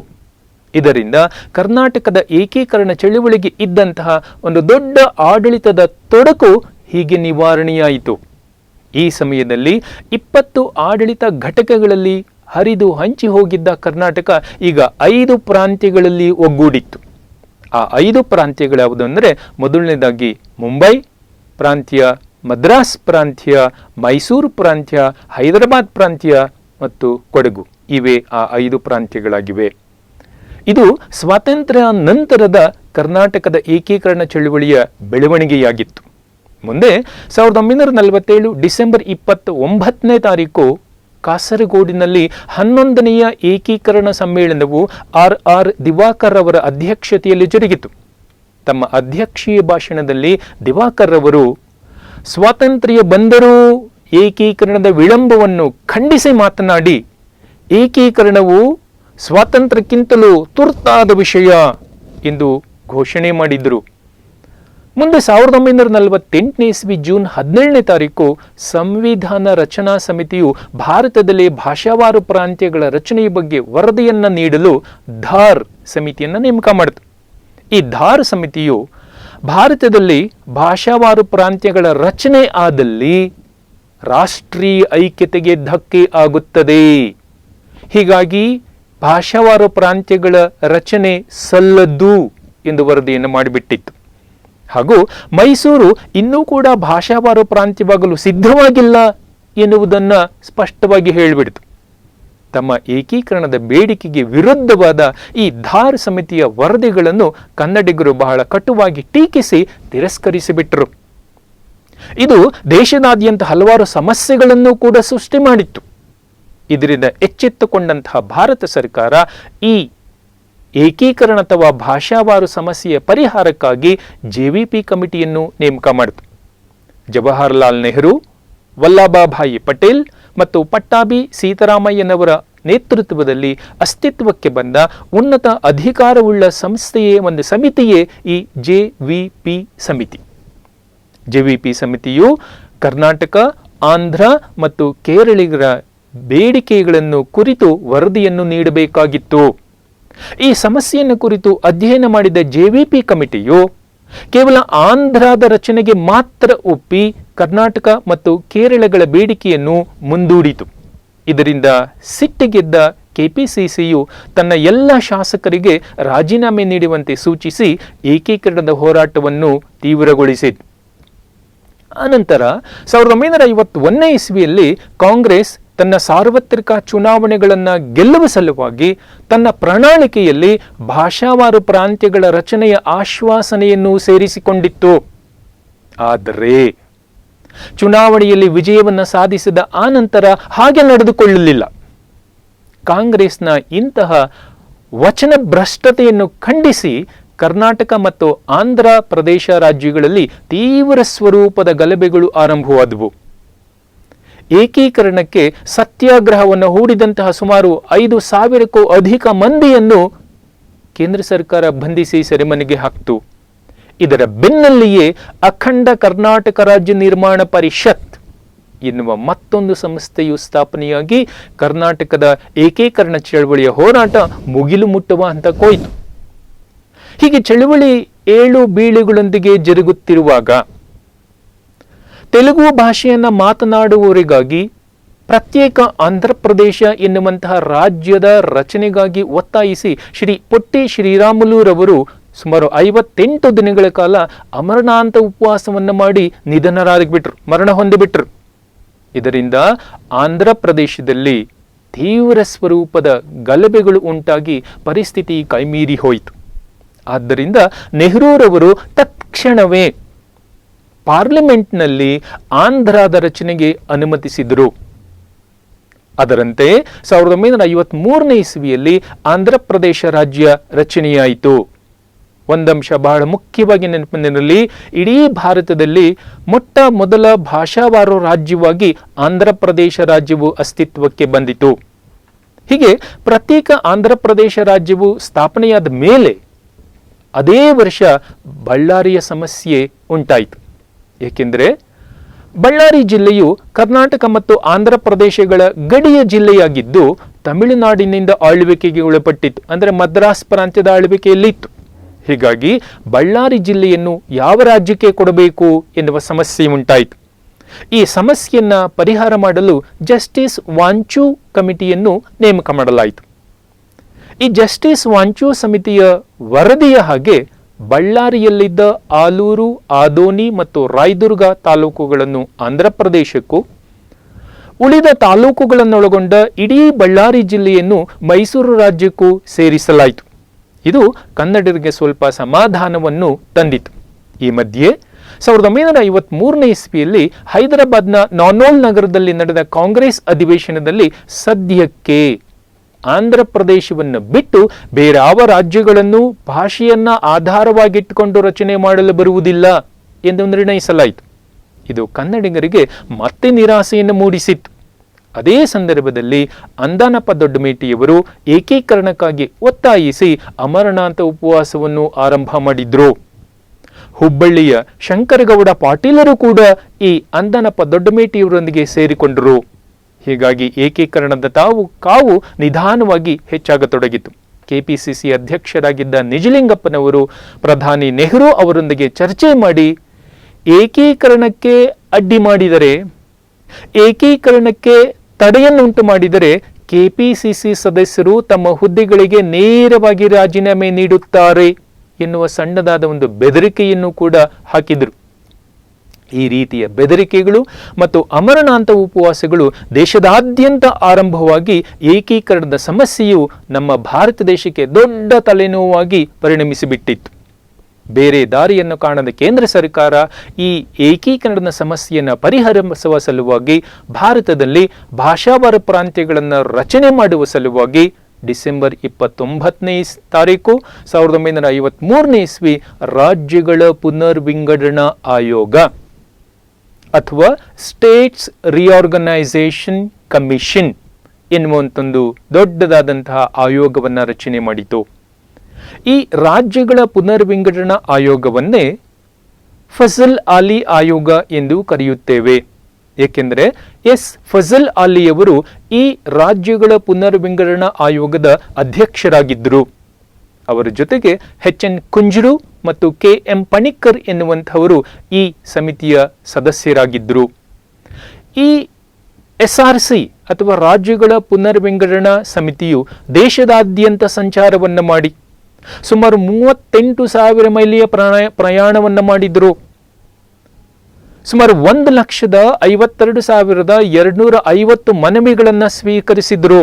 ಇದರಿಂದ ಕರ್ನಾಟಕದ ಏಕೀಕರಣ ಚಳುವಳಿಗೆ ಇದ್ದಂತಹ ಒಂದು ದೊಡ್ಡ ಆಡಳಿತದ ತೊಡಕು ಹೀಗೆ ನಿವಾರಣೆಯಾಯಿತು. ಈ ಸಮಯದಲ್ಲಿ 20 ಆಡಳಿತ ಘಟಕಗಳಲ್ಲಿ ಹರಿದು ಹಂಚಿ ಹೋಗಿದ್ದ ಕರ್ನಾಟಕ ಈಗ 5 ಪ್ರಾಂತ್ಯಗಳಲ್ಲಿ ಒಗ್ಗೂಡಿತ್ತು. ಆ 5 ಪ್ರಾಂತ್ಯಗಳ್ಯಾವುದು ಅಂದರೆ, ಮೊದಲನೇದಾಗಿ ಮುಂಬೈ ಪ್ರಾಂತ್ಯ, ಮದ್ರಾಸ್ ಪ್ರಾಂತ್ಯ, ಮೈಸೂರು ಪ್ರಾಂತ್ಯ, ಹೈದರಾಬಾದ್ ಪ್ರಾಂತ್ಯ ಮತ್ತು ಕೊಡಗು. ಇವೇ ಆ 5 ಪ್ರಾಂತ್ಯಗಳಾಗಿವೆ. ಇದು ಸ್ವಾತಂತ್ರ್ಯ ನಂತರದ ಕರ್ನಾಟಕದ ಏಕೀಕರಣ ಚಳುವಳಿಯ ಬೆಳವಣಿಗೆಯಾಗಿತ್ತು. ಮುಂದೆ 1947 ಡಿಸೆಂಬರ್ 29ನೇ ತಾರೀಕು ಕಾಸರಗೋಡಿನಲ್ಲಿ 11ನೆಯ ಏಕೀಕರಣ ಸಮ್ಮೇಳನವು ಆರ್ ದಿವಾಕರ್ ಅವರ ಅಧ್ಯಕ್ಷತೆಯಲ್ಲಿ ಜರುಗಿತು. ತಮ್ಮ ಅಧ್ಯಕ್ಷೀಯ ಭಾಷಣದಲ್ಲಿ ದಿವಾಕರ್ ಅವರು ಸ್ವಾತಂತ್ರ್ಯ ಬಂದರೂ ಏಕೀಕರಣದ ವಿಳಂಬವನ್ನು ಖಂಡಿಸಿ ಮಾತನಾಡಿ, ಏಕೀಕರಣವು ಸ್ವಾತಂತ್ರ್ಯಕ್ಕಿಂತಲೂ ತುರ್ತಾದ ವಿಷಯ ಎಂದು ಘೋಷಣೆ ಮಾಡಿದರು. ಮುಂದೆ 1948ನೇ ಇಸ್ವಿ ಜೂನ್ 17ನೇ ತಾರೀಕು ಸಂವಿಧಾನ ರಚನಾ ಸಮಿತಿಯು ಭಾರತದಲ್ಲಿ ಭಾಷಾವಾರು ಪ್ರಾಂತ್ಯಗಳ ರಚನೆಯ ಬಗ್ಗೆ ವರದಿಯನ್ನು ನೀಡಲು ಧಾರ್ ಸಮಿತಿಯನ್ನು ನೇಮಕ ಮಾಡಿತು. ಈ ಧಾರ್ ಸಮಿತಿಯು ಭಾರತದಲ್ಲಿ ಭಾಷಾವಾರು ಪ್ರಾಂತ್ಯಗಳ ರಚನೆ ಆದಲ್ಲಿ ರಾಷ್ಟ್ರೀಯ ಐಕ್ಯತೆಗೆ ಧಕ್ಕೆ ಆಗುತ್ತದೆ, ಹೀಗಾಗಿ ಭಾಷಾವಾರು ಪ್ರಾಂತ್ಯಗಳ ರಚನೆ ಸಲ್ಲದು ಎಂದು ವರದಿಯನ್ನು ಮಾಡಿಬಿಟ್ಟಿತ್ತು. ಹಾಗೂ ಮೈಸೂರು ಇನ್ನೂ ಕೂಡ ಭಾಷಾವಾರು ಪ್ರಾಂತ್ಯವಾಗಲು ಸಿದ್ಧವಾಗಿಲ್ಲ ಎನ್ನುವುದನ್ನು ಸ್ಪಷ್ಟವಾಗಿ ಹೇಳಿಬಿಡ್ತು. ತಮ್ಮ ಏಕೀಕರಣದ ಬೇಡಿಕೆಗೆ ವಿರುದ್ಧವಾದ ಈ ಧಾರ್ ಸಮಿತಿಯ ವರದಿಗಳನ್ನು ಕನ್ನಡಿಗರು ಬಹಳ ಕಟುವಾಗಿ ಟೀಕಿಸಿ ತಿರಸ್ಕರಿಸಿಬಿಟ್ಟರು. ಇದು ದೇಶದಾದ್ಯಂತ ಹಲವಾರು ಸಮಸ್ಯೆಗಳನ್ನು ಕೂಡ ಸೃಷ್ಟಿ ಮಾಡಿತ್ತು. ಇದರಿಂದ ಎಚ್ಚೆತ್ತುಕೊಂಡಂತಹ ಭಾರತ ಸರ್ಕಾರ ಈ ಏಕೀಕರಣ ಅಥವಾ ಭಾಷಾವಾರು ಸಮಸ್ಯೆಯ ಪರಿಹಾರಕ್ಕಾಗಿ JVP ಕಮಿಟಿಯನ್ನು ನೇಮಕ ಮಾಡಿತು. ಜವಾಹರಲಾಲ್ ನೆಹರು, ವಲ್ಲಭಭಾಯಿ ಪಟೇಲ್ ಮತ್ತು ಪಟ್ಟಾಭಿ ಸೀತಾರಾಮಯ್ಯನವರ ನೇತೃತ್ವದಲ್ಲಿ ಅಸ್ತಿತ್ವಕ್ಕೆ ಬಂದ ಉನ್ನತ ಅಧಿಕಾರವುಳ್ಳ ಸಂಸ್ಥೆಯೇ ಒಂದು ಸಮಿತಿಯೇ ಈ JVP ಸಮಿತಿ. JVP ಸಮಿತಿಯು ಕರ್ನಾಟಕ, ಆಂಧ್ರ ಮತ್ತು ಕೇರಳಿಗರ ಬೇಡಿಕೆಗಳನ್ನು ಕುರಿತು ವರದಿಯನ್ನು ನೀಡಬೇಕಾಗಿತ್ತು. ಈ ಸಮಸ್ಯೆಯನ್ನು ಕುರಿತು ಅಧ್ಯಯನ ಮಾಡಿದ JVP ಕಮಿಟಿಯು ಕೇವಲ ಆಂಧ್ರದ ರಚನೆಗೆ ಮಾತ್ರ ಒಪ್ಪಿ ಕರ್ನಾಟಕ ಮತ್ತು ಕೇರಳಗಳ ಬೇಡಿಕೆಯನ್ನು ಮುಂದೂಡಿತು. ಇದರಿಂದ ಸಿಟ್ಟಿಗೆದ್ದ KPCCಯು ತನ್ನ ಎಲ್ಲ ಶಾಸಕರಿಗೆ ರಾಜೀನಾಮೆ ನೀಡುವಂತೆ ಸೂಚಿಸಿ ಏಕೀಕರಣದ ಹೋರಾಟವನ್ನು ತೀವ್ರಗೊಳಿಸಿತು. ಅನಂತರ 1951ನೇ ಇಸ್ವಿಯಲ್ಲಿ ಕಾಂಗ್ರೆಸ್ ತನ್ನ ಸಾರ್ವತ್ರಿಕ ಚುನಾವಣೆಗಳನ್ನು ಗೆಲ್ಲುವ ಸಲುವಾಗಿ ತನ್ನ ಪ್ರಣಾಳಿಕೆಯಲ್ಲಿ ಭಾಷಾವಾರು ಪ್ರಾಂತ್ಯಗಳ ರಚನೆಯ ಆಶ್ವಾಸನೆಯನ್ನು ಸೇರಿಸಿಕೊಂಡಿತ್ತು. ಆದರೆ ಚುನಾವಣೆಯಲ್ಲಿ ವಿಜಯವನ್ನು ಸಾಧಿಸಿದ ಆನಂತರ ಹಾಗೆ ನಡೆದುಕೊಳ್ಳಲಿಲ್ಲ. ಕಾಂಗ್ರೆಸ್ನ ಇಂತಹ ವಚನ ಭ್ರಷ್ಟತೆಯನ್ನು ಖಂಡಿಸಿ ಕರ್ನಾಟಕ ಮತ್ತು ಆಂಧ್ರ ಪ್ರದೇಶ ರಾಜ್ಯಗಳಲ್ಲಿ ತೀವ್ರ ಸ್ವರೂಪದ ಗಲಭೆಗಳು ಆರಂಭವಾದವು. ಏಕೀಕರಣಕ್ಕೆ ಸತ್ಯಾಗ್ರಹವನ್ನು ಹೂಡಿದಂತಹ ಸುಮಾರು 5,000ಕ್ಕೂ ಅಧಿಕ ಮಂದಿಯನ್ನು ಕೇಂದ್ರ ಸರ್ಕಾರ ಬಂಧಿಸಿ ಸೆರೆಮನೆಗೆ ಹಾಕಿತು. ಇದರ ಬೆನ್ನಲ್ಲಿಯೇ ಅಖಂಡ ಕರ್ನಾಟಕ ರಾಜ್ಯ ನಿರ್ಮಾಣ ಪರಿಷತ್ ಎನ್ನುವ ಮತ್ತೊಂದು ಸಂಸ್ಥೆಯು ಸ್ಥಾಪನೆಯಾಗಿ ಕರ್ನಾಟಕದ ಏಕೀಕರಣ ಚಳವಳಿಯ ಹೋರಾಟ ಮುಗಿಲು ಮುಟ್ಟುವ ಹಂತಕ್ಕೋಯಿತು. ಹೀಗೆ ಚಳವಳಿ ಏಳು ಬೀಳುಗಳೊಂದಿಗೆ ಜರುಗುತ್ತಿರುವಾಗ ತೆಲುಗು ಭಾಷೆಯನ್ನು ಮಾತನಾಡುವವರಿಗಾಗಿ ಪ್ರತ್ಯೇಕ ಆಂಧ್ರ ಪ್ರದೇಶ ಎನ್ನುವಂತಹ ರಾಜ್ಯದ ರಚನೆಗಾಗಿ ಒತ್ತಾಯಿಸಿ ಶ್ರೀ ಪೊಟ್ಟಿ ಶ್ರೀರಾಮುಲುರವರು ಸುಮಾರು 58 ದಿನಗಳ ಕಾಲ ಅಮರಣಾಂತ ಉಪವಾಸವನ್ನು ಮಾಡಿ ನಿಧನರಾಗಿಬಿಟ್ರು, ಮರಣ ಹೊಂದಿಬಿಟ್ರು. ಇದರಿಂದ ಆಂಧ್ರ ಪ್ರದೇಶದಲ್ಲಿ ತೀವ್ರ ಸ್ವರೂಪದ ಗಲಭೆಗಳು ಉಂಟಾಗಿ ಪರಿಸ್ಥಿತಿ ಕೈಮೀರಿ ಹೋಯಿತು. ಆದ್ದರಿಂದ ನೆಹರೂರವರು ತತ್ಕ್ಷಣವೇ ಪಾರ್ಲಿಮೆಂಟ್ನಲ್ಲಿ ಆಂಧ್ರದ ರಚನೆಗೆ ಅನುಮತಿಸಿದರು. ಅದರಂತೆ 1953ನೇ ಇಸ್ವಿಯಲ್ಲಿ ಆಂಧ್ರ ಪ್ರದೇಶ ರಾಜ್ಯ ರಚನೆಯಾಯಿತು. ಒಂದಂಶ ಬಹಳ ಮುಖ್ಯವಾಗಿ ನೆನಪಿನಲ್ಲಿ, ಇಡೀ ಭಾರತದಲ್ಲಿ ಮೊಟ್ಟ ಮೊದಲ ಭಾಷಾವಾರು ರಾಜ್ಯವಾಗಿ ಆಂಧ್ರ ಪ್ರದೇಶ ರಾಜ್ಯವು ಅಸ್ತಿತ್ವಕ್ಕೆ ಬಂದಿತು. ಹೀಗೆ ಪ್ರತ್ಯೇಕ ಆಂಧ್ರ ಪ್ರದೇಶ ರಾಜ್ಯವು ಸ್ಥಾಪನೆಯಾದ ಮೇಲೆ ಅದೇ ವರ್ಷ ಬಳ್ಳಾರಿಯ ಸಮಸ್ಯೆ ಉಂಟಾಯಿತು. ಏಕೆಂದರೆ ಬಳ್ಳಾರಿ ಜಿಲ್ಲೆಯು ಕರ್ನಾಟಕ ಮತ್ತು ಆಂಧ್ರ ಪ್ರದೇಶಗಳ ಗಡಿಯ ಜಿಲ್ಲೆಯಾಗಿದ್ದು ತಮಿಳುನಾಡಿನಿಂದ ಆಳ್ವಿಕೆಗೆ ಒಳಪಟ್ಟಿತ್ತು. ಅಂದರೆ ಮದ್ರಾಸ್ ಪ್ರಾಂತ್ಯದ ಆಳ್ವಿಕೆಯಲ್ಲಿತ್ತು. ಹೀಗಾಗಿ ಬಳ್ಳಾರಿ ಜಿಲ್ಲೆಯನ್ನು ಯಾವ ರಾಜ್ಯಕ್ಕೆ ಕೊಡಬೇಕು ಎನ್ನುವ ಸಮಸ್ಯೆ ಉಂಟಾಯಿತು. ಈ ಸಮಸ್ಯೆಯನ್ನ ಪರಿಹಾರ ಮಾಡಲು ಜಸ್ಟಿಸ್ ವಾಂಚು ಕಮಿಟಿಯನ್ನು ನೇಮಕ ಮಾಡಲಾಯಿತು. ಈ ಜಸ್ಟಿಸ್ ವಾಂಚು ಸಮಿತಿಯ ವರದಿಯ ಹಾಗೆ ಬಳ್ಳಾರಿಯಲ್ಲಿದ್ದ ಆಲೂರು, ಆದೋನಿ ಮತ್ತು ರಾಯದುರ್ಗ ತಾಲೂಕುಗಳನ್ನು ಆಂಧ್ರ ಪ್ರದೇಶಕ್ಕೂ, ಉಳಿದ ತಾಲೂಕುಗಳನ್ನೊಳಗೊಂಡ ಇಡೀ ಬಳ್ಳಾರಿ ಜಿಲ್ಲೆಯನ್ನು ಮೈಸೂರು ರಾಜ್ಯಕ್ಕೂ ಸೇರಿಸಲಾಯಿತು. ಇದು ಕನ್ನಡಿಗರಿಗೆ ಸ್ವಲ್ಪ ಸಮಾಧಾನವನ್ನು ತಂದಿತು. ಈ ಮಧ್ಯೆ 1953ನೇ ಇಸ್ವಿಯಲ್ಲಿ ಹೈದರಾಬಾದ್ನ ನಾನೋಲ್ ನಗರದಲ್ಲಿ ನಡೆದ ಕಾಂಗ್ರೆಸ್ ಅಧಿವೇಶನದಲ್ಲಿ ಸದ್ಯಕ್ಕೆ ಆಂಧ್ರ ಪ್ರದೇಶವನ್ನು ಬಿಟ್ಟು ಬೇರಾವ ರಾಜ್ಯಗಳನ್ನು ಭಾಷೆಯನ್ನ ಆಧಾರವಾಗಿಟ್ಟುಕೊಂಡು ರಚನೆ ಮಾಡಲು ಬರುವುದಿಲ್ಲ ಎಂದು ನಿರ್ಣಯಿಸಲಾಯಿತು. ಇದು ಕನ್ನಡಿಗರಿಗೆ ಮತ್ತೆ ನಿರಾಸೆಯನ್ನು ಮೂಡಿಸಿತ್ತು. ಅದೇ ಸಂದರ್ಭದಲ್ಲಿ ಅಂದಾನಪ್ಪ ದೊಡ್ಡಮೇಟಿಯವರು ಏಕೀಕರಣಕ್ಕಾಗಿ ಒತ್ತಾಯಿಸಿ ಅಮರನಾಥ ಉಪವಾಸವನ್ನು ಆರಂಭ ಮಾಡಿದ್ರು. ಹುಬ್ಬಳ್ಳಿಯ ಶಂಕರಗೌಡ ಪಾಟೀಲರು ಕೂಡ ಈ ಅಂದಾನಪ್ಪ ದೊಡ್ಡಮೇಟಿಯವರೊಂದಿಗೆ ಸೇರಿಕೊಂಡರು. ಹೀಗಾಗಿ ಏಕೀಕರಣದ ಕಾವು ನಿಧಾನವಾಗಿ ಹೆಚ್ಚಾಗತೊಡಗಿತು. KPCC ಅಧ್ಯಕ್ಷರಾಗಿದ್ದ ನಿಜಲಿಂಗಪ್ಪನವರು ಪ್ರಧಾನಿ ನೆಹರು ಅವರೊಂದಿಗೆ ಚರ್ಚೆ ಮಾಡಿ ಏಕೀಕರಣಕ್ಕೆ ಅಡ್ಡಿ ಮಾಡಿದರೆ, ಏಕೀಕರಣಕ್ಕೆ ತಡೆಯನ್ನುಂಟು ಮಾಡಿದರೆ KPCC ಸದಸ್ಯರು ತಮ್ಮ ಹುದ್ದೆಗಳಿಗೆ ನೇರವಾಗಿ ರಾಜೀನಾಮೆ ನೀಡುತ್ತಾರೆ ಎನ್ನುವ ಸಣ್ಣದಾದ ಒಂದು ಬೆದರಿಕೆಯನ್ನು ಕೂಡ ಹಾಕಿದರು. ಈ ರೀತಿಯ ಬೆದರಿಕೆಗಳು ಮತ್ತು ಅಮರಣಾಂತ ಉಪವಾಸಗಳು ದೇಶದಾದ್ಯಂತ ಆರಂಭವಾಗಿ ಏಕೀಕರಣದ ಸಮಸ್ಯೆಯು ನಮ್ಮ ಭಾರತ ದೇಶಕ್ಕೆ ದೊಡ್ಡ ತಲೆನೋವಾಗಿ ಪರಿಣಮಿಸಿಬಿಟ್ಟಿತ್ತು. ಬೇರೆ ದಾರಿಯನ್ನು ಕಾಣದ ಕೇಂದ್ರ ಸರ್ಕಾರ ಈ ಏಕೀಕರಣದ ಸಮಸ್ಯೆಯನ್ನು ಪರಿಹರಿಸುವ ಸಲುವಾಗಿ ಭಾರತದಲ್ಲಿ ಭಾಷಾವಾರ ಪ್ರಾಂತ್ಯಗಳನ್ನು ರಚನೆ ಮಾಡುವ ಸಲುವಾಗಿ ಡಿಸೆಂಬರ್ 29ನೇ ತಾರೀಕು 1953ನೇ ಇಸ್ವಿ ರಾಜ್ಯಗಳ ಪುನರ್ವಿಂಗಡಣಾ ಆಯೋಗ ಅಥವಾ ಸ್ಟೇಟ್ಸ್ ರಿಆರ್ಗನೈಸೇಷನ್ ಕಮಿಷನ್ ಎನ್ನುವಂತೊಂದು ದೊಡ್ಡದಾದಂತಹ ಆಯೋಗವನ್ನು ರಚನೆ ಮಾಡಿತು. ಈ ರಾಜ್ಯಗಳ ಪುನರ್ವಿಂಗಡಣಾ ಆಯೋಗವನ್ನೇ ಫಜಲ್ ಆಲಿ ಆಯೋಗ ಎಂದು ಕರೆಯುತ್ತೇವೆ. ಏಕೆಂದರೆ ಫಜಲ್ ಆಲಿಯವರು ಈ ರಾಜ್ಯಗಳ ಪುನರ್ವಿಂಗಡಣಾ ಆಯೋಗದ ಅಧ್ಯಕ್ಷರಾಗಿದ್ದರು. ಅವರ ಜೊತೆಗೆ HN ಕುಂಜರು ಮತ್ತು KM ಪಣಿಕ್ಕರ್ ಎನ್ನುವಂಥವರು ಈ ಸಮಿತಿಯ ಸದಸ್ಯರಾಗಿದ್ದರು. ಈ SRC ಅಥವಾ ರಾಜ್ಯಗಳ ಪುನರ್ವಿಂಗಡಣಾ ಸಮಿತಿಯು ದೇಶದಾದ್ಯಂತ ಸಂಚಾರವನ್ನು ಮಾಡಿ ಸುಮಾರು 38,000 ಮೈಲಿಯ ಪ್ರಯಾಣವನ್ನು ಮಾಡಿದರು. ಸುಮಾರು 1,52,250 ಮನವಿಗಳನ್ನು ಸ್ವೀಕರಿಸಿದರು.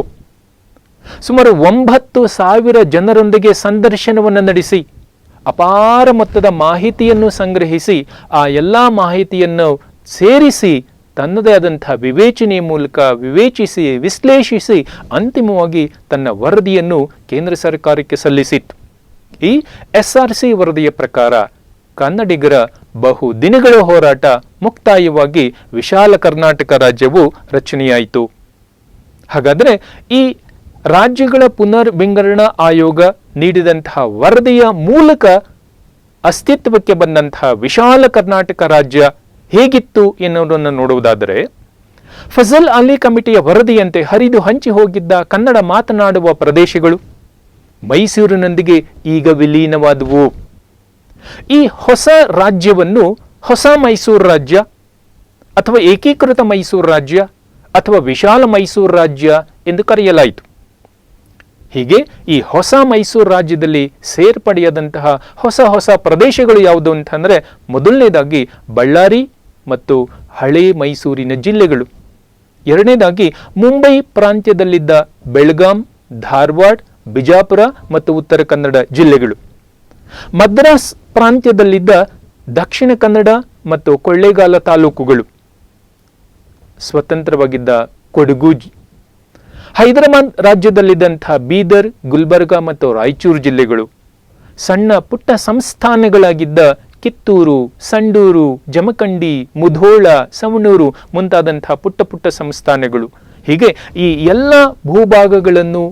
ಸುಮಾರು 9,000 ಜನರೊಂದಿಗೆ ಸಂದರ್ಶನವನ್ನು ನಡೆಸಿ ಅಪಾರ ಮೊತ್ತದ ಮಾಹಿತಿಯನ್ನು ಸಂಗ್ರಹಿಸಿ ಆ ಎಲ್ಲ ಮಾಹಿತಿಯನ್ನು ಸೇರಿಸಿ ತನ್ನದೇ ಆದಂತಹ ವಿವೇಚನೆಯ ಮೂಲಕ ವಿವೇಚಿಸಿ ವಿಶ್ಲೇಷಿಸಿ ಅಂತಿಮವಾಗಿ ತನ್ನ ವರದಿಯನ್ನು ಕೇಂದ್ರ ಸರ್ಕಾರಕ್ಕೆ ಸಲ್ಲಿಸಿತು. ಈ SRC ವರದಿಯ ಪ್ರಕಾರ ಕನ್ನಡಿಗರ ಬಹು ದಿನಗಳ ಹೋರಾಟ ಮುಕ್ತಾಯವಾಗಿ ವಿಶಾಲ ಕರ್ನಾಟಕ ರಾಜ್ಯವು ರಚನೆಯಾಯಿತು. ಹಾಗಾದರೆ ಈ ರಾಜ್ಯಗಳ ಪುನರ್ವಿಂಗಡಣಾ ಆಯೋಗ ನೀಡಿದಂತಹ ವರದಿಯ ಮೂಲಕ ಅಸ್ತಿತ್ವಕ್ಕೆ ಬಂದಂತಹ ವಿಶಾಲ ಕರ್ನಾಟಕ ರಾಜ್ಯ ಹೇಗಿತ್ತು ಎನ್ನುವುದನ್ನು ನೋಡುವುದಾದರೆ, ಫಜಲ್ ಆಲಿ ಕಮಿಟಿಯ ವರದಿಯಂತೆ ಹರಿದು ಹಂಚಿ ಹೋಗಿದ್ದ ಕನ್ನಡ ಮಾತನಾಡುವ ಪ್ರದೇಶಗಳು ಮೈಸೂರಿನೊಂದಿಗೆ ಈಗ ವಿಲೀನವಾದವು. ಈ ಹೊಸ ರಾಜ್ಯವನ್ನು ಹೊಸ ಮೈಸೂರು ರಾಜ್ಯ ಅಥವಾ ಏಕೀಕೃತ ಮೈಸೂರು ರಾಜ್ಯ ಅಥವಾ ವಿಶಾಲ ಮೈಸೂರು ರಾಜ್ಯ ಎಂದು ಕರೆಯಲಾಯಿತು. ಹೀಗೆ ಈ ಹೊಸ ಮೈಸೂರು ರಾಜ್ಯದಲ್ಲಿ ಸೇರ್ಪಡೆಯಾದಂತಹ ಹೊಸ ಪ್ರದೇಶಗಳು ಯಾವುದು ಅಂತಂದರೆ, ಮೊದಲನೇದಾಗಿ ಬಳ್ಳಾರಿ ಮತ್ತು ಹಳೆ ಮೈಸೂರಿನ ಜಿಲ್ಲೆಗಳು, ಎರಡನೇದಾಗಿ ಮುಂಬೈ ಪ್ರಾಂತ್ಯದಲ್ಲಿದ್ದ ಬೆಳಗಾಂ, ಧಾರವಾಡ, ಬಿಜಾಪುರ ಮತ್ತು ಉತ್ತರ ಕನ್ನಡ ಜಿಲ್ಲೆಗಳು, ಮದ್ರಾಸ್ ಪ್ರಾಂತ್ಯದಲ್ಲಿದ್ದ ದಕ್ಷಿಣ ಕನ್ನಡ ಮತ್ತು ಕೊಳ್ಳೇಗಾಲ ತಾಲೂಕುಗಳು, ಸ್ವತಂತ್ರವಾಗಿದ್ದ ಕೊಡಗು, ಹೈದರಾಬಾದ್ ರಾಜ್ಯದಲ್ಲಿದ್ದಂತಹ ಬೀದರ್, ಗುಲ್ಬರ್ಗಾ ಮತ್ತು ರಾಯಚೂರು ಜಿಲ್ಲೆಗಳು, ಸಣ್ಣ ಪುಟ್ಟ ಸಂಸ್ಥಾನಗಳಾಗಿದ್ದ ಕಿತ್ತೂರು, ಸಂಡೂರು, ಜಮಖಂಡಿ, ಮುಧೋಳ, ಸವಣೂರು ಮುಂತಾದಂತಹ ಪುಟ್ಟ ಸಂಸ್ಥಾನಗಳು. ಹೀಗೆ ಈ ಎಲ್ಲ ಭೂಭಾಗಗಳನ್ನು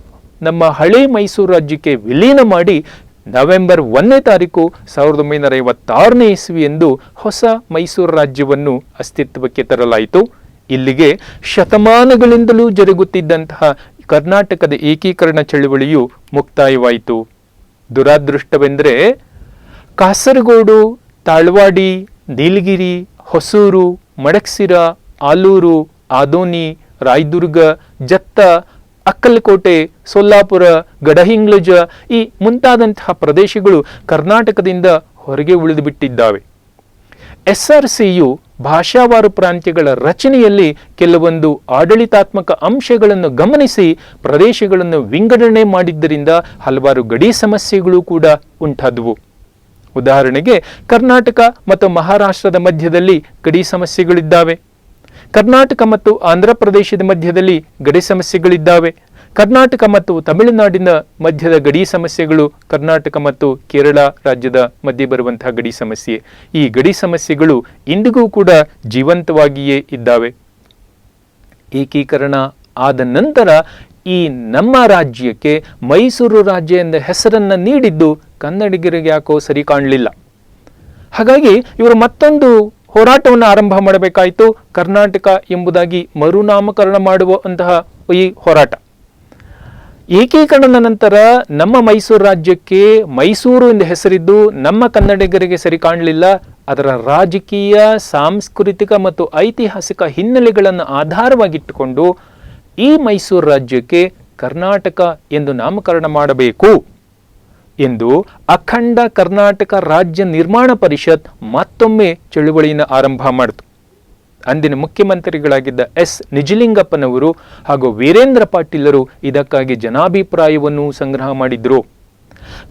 ನಮ್ಮ ಹಳೆ ಮೈಸೂರು ರಾಜ್ಯಕ್ಕೆ ವಿಲೀನ ಮಾಡಿ ನವೆಂಬರ್ 1ನೇ ತಾರೀಕು 1956ನೇ ಇಸ್ವಿಯಂದು ಹೊಸ ಮೈಸೂರು ರಾಜ್ಯವನ್ನು ಅಸ್ತಿತ್ವಕ್ಕೆ ತರಲಾಯಿತು. ಇಲ್ಲಿಗೆ ಶತಮಾನಗಳಿಂದಲೂ ಜರುಗುತ್ತಿದ್ದಂತಹ ಕರ್ನಾಟಕದ ಏಕೀಕರಣ ಚಳುವಳಿಯು ಮುಕ್ತಾಯವಾಯಿತು. ದುರಾದೃಷ್ಟವೆಂದರೆ ಕಾಸರಗೋಡು, ತಾಳ್ವಾಡಿ, ನೀಲಗಿರಿ, ಹೊಸೂರು, ಮಡಕ್ಸಿರ, ಆಲೂರು, ಆದೋನಿ, ರಾಯದುರ್ಗ, ಜತ್ತ, ಅಕ್ಕಲಕೋಟೆ, ಸೊಲ್ಲಾಪುರ, ಗಡಹಿಂಗ್ಲಜ ಈ ಮುಂತಾದಂತಹ ಪ್ರದೇಶಗಳು ಕರ್ನಾಟಕದಿಂದ ಹೊರಗೆ ಉಳಿದು ಬಿಟ್ಟಿದ್ದಾವೆ. SRCಯು ಭಾಷಾವಾರು ಪ್ರಾಂತ್ಯಗಳ ರಚನೆಯಲ್ಲಿ ಕೆಲವೊಂದು ಆಡಳಿತಾತ್ಮಕ ಅಂಶಗಳನ್ನು ಗಮನಿಸಿ ಪ್ರದೇಶಗಳನ್ನು ವಿಂಗಡಣೆ ಮಾಡಿದ್ದರಿಂದ ಹಲವಾರು ಗಡಿ ಸಮಸ್ಯೆಗಳು ಕೂಡ ಉಂಟಾದವು. ಉದಾಹರಣೆಗೆ ಕರ್ನಾಟಕ ಮತ್ತು ಮಹಾರಾಷ್ಟ್ರದ ಮಧ್ಯದಲ್ಲಿ ಗಡಿ ಸಮಸ್ಯೆಗಳಿದ್ದಾವೆ. ಕರ್ನಾಟಕ ಮತ್ತು ಆಂಧ್ರ ಪ್ರದೇಶದ ಮಧ್ಯದಲ್ಲಿ ಗಡಿ ಸಮಸ್ಯೆಗಳಿದ್ದಾವೆ. ಕರ್ನಾಟಕ ಮತ್ತು ತಮಿಳುನಾಡಿನ ಮಧ್ಯದ ಗಡಿ ಸಮಸ್ಯೆಗಳು ಕರ್ನಾಟಕ ಮತ್ತು ಕೇರಳ ರಾಜ್ಯದ ಮಧ್ಯೆ ಬರುವಂತಹ ಗಡಿ ಸಮಸ್ಯೆ. ಈ ಗಡಿ ಸಮಸ್ಯೆಗಳು ಇಂದಿಗೂ ಕೂಡ ಜೀವಂತವಾಗಿಯೇ ಇದ್ದಾವೆ. ಏಕೀಕರಣ ಆದ ನಂತರ ಈ ನಮ್ಮ ರಾಜ್ಯಕ್ಕೆ ಮೈಸೂರು ರಾಜ್ಯ ಎಂದ ಹೆಸರನ್ನು ನೀಡಿದ್ದು ಕನ್ನಡಿಗರಿಗೆ ಯಾಕೋ ಸರಿ ಕಾಣಲಿಲ್ಲ. ಹಾಗಾಗಿ ಇವರು ಮತ್ತೊಂದು ಹೋರಾಟವನ್ನು ಆರಂಭ ಮಾಡಬೇಕಾಯಿತು. ಕರ್ನಾಟಕ ಎಂಬುದಾಗಿ ಮರುನಾಮಕರಣ ಮಾಡುವಂತಹ ಈ ಹೋರಾಟ. ಏಕೀಕರಣದ ನಂತರ ನಮ್ಮ ಮೈಸೂರು ರಾಜ್ಯಕ್ಕೆ ಮೈಸೂರು ಎಂದು ಹೆಸರಿದ್ದು ನಮ್ಮ ಕನ್ನಡಿಗರಿಗೆ ಸರಿ ಕಾಣಲಿಲ್ಲ. ಅದರ ರಾಜಕೀಯ, ಸಾಂಸ್ಕೃತಿಕ ಮತ್ತು ಐತಿಹಾಸಿಕ ಹಿನ್ನೆಲೆಗಳನ್ನು ಆಧಾರವಾಗಿಟ್ಟುಕೊಂಡು ಈ ಮೈಸೂರು ರಾಜ್ಯಕ್ಕೆ ಕರ್ನಾಟಕ ಎಂದು ನಾಮಕರಣ ಮಾಡಬೇಕು. ಎಂದು ಅಖಂಡ ಕರ್ನಾಟಕ ರಾಜ್ಯ ನಿರ್ಮಾಣ ಪರಿಷತ್ ಮತ್ತೊಮ್ಮೆ ಚಳುವಳಿಯನ್ನು ಆರಂಭ ಮಾಡಿತು. ಅಂದಿನ ಮುಖ್ಯಮಂತ್ರಿಗಳಾಗಿದ್ದ ಎಸ್ ನಿಜಲಿಂಗಪ್ಪನವರು ಹಾಗೂ ವೀರೇಂದ್ರ ಪಾಟೀಲರು ಇದಕ್ಕಾಗಿ ಜನಾಭಿಪ್ರಾಯವನ್ನು ಸಂಗ್ರಹ ಮಾಡಿದ್ರು.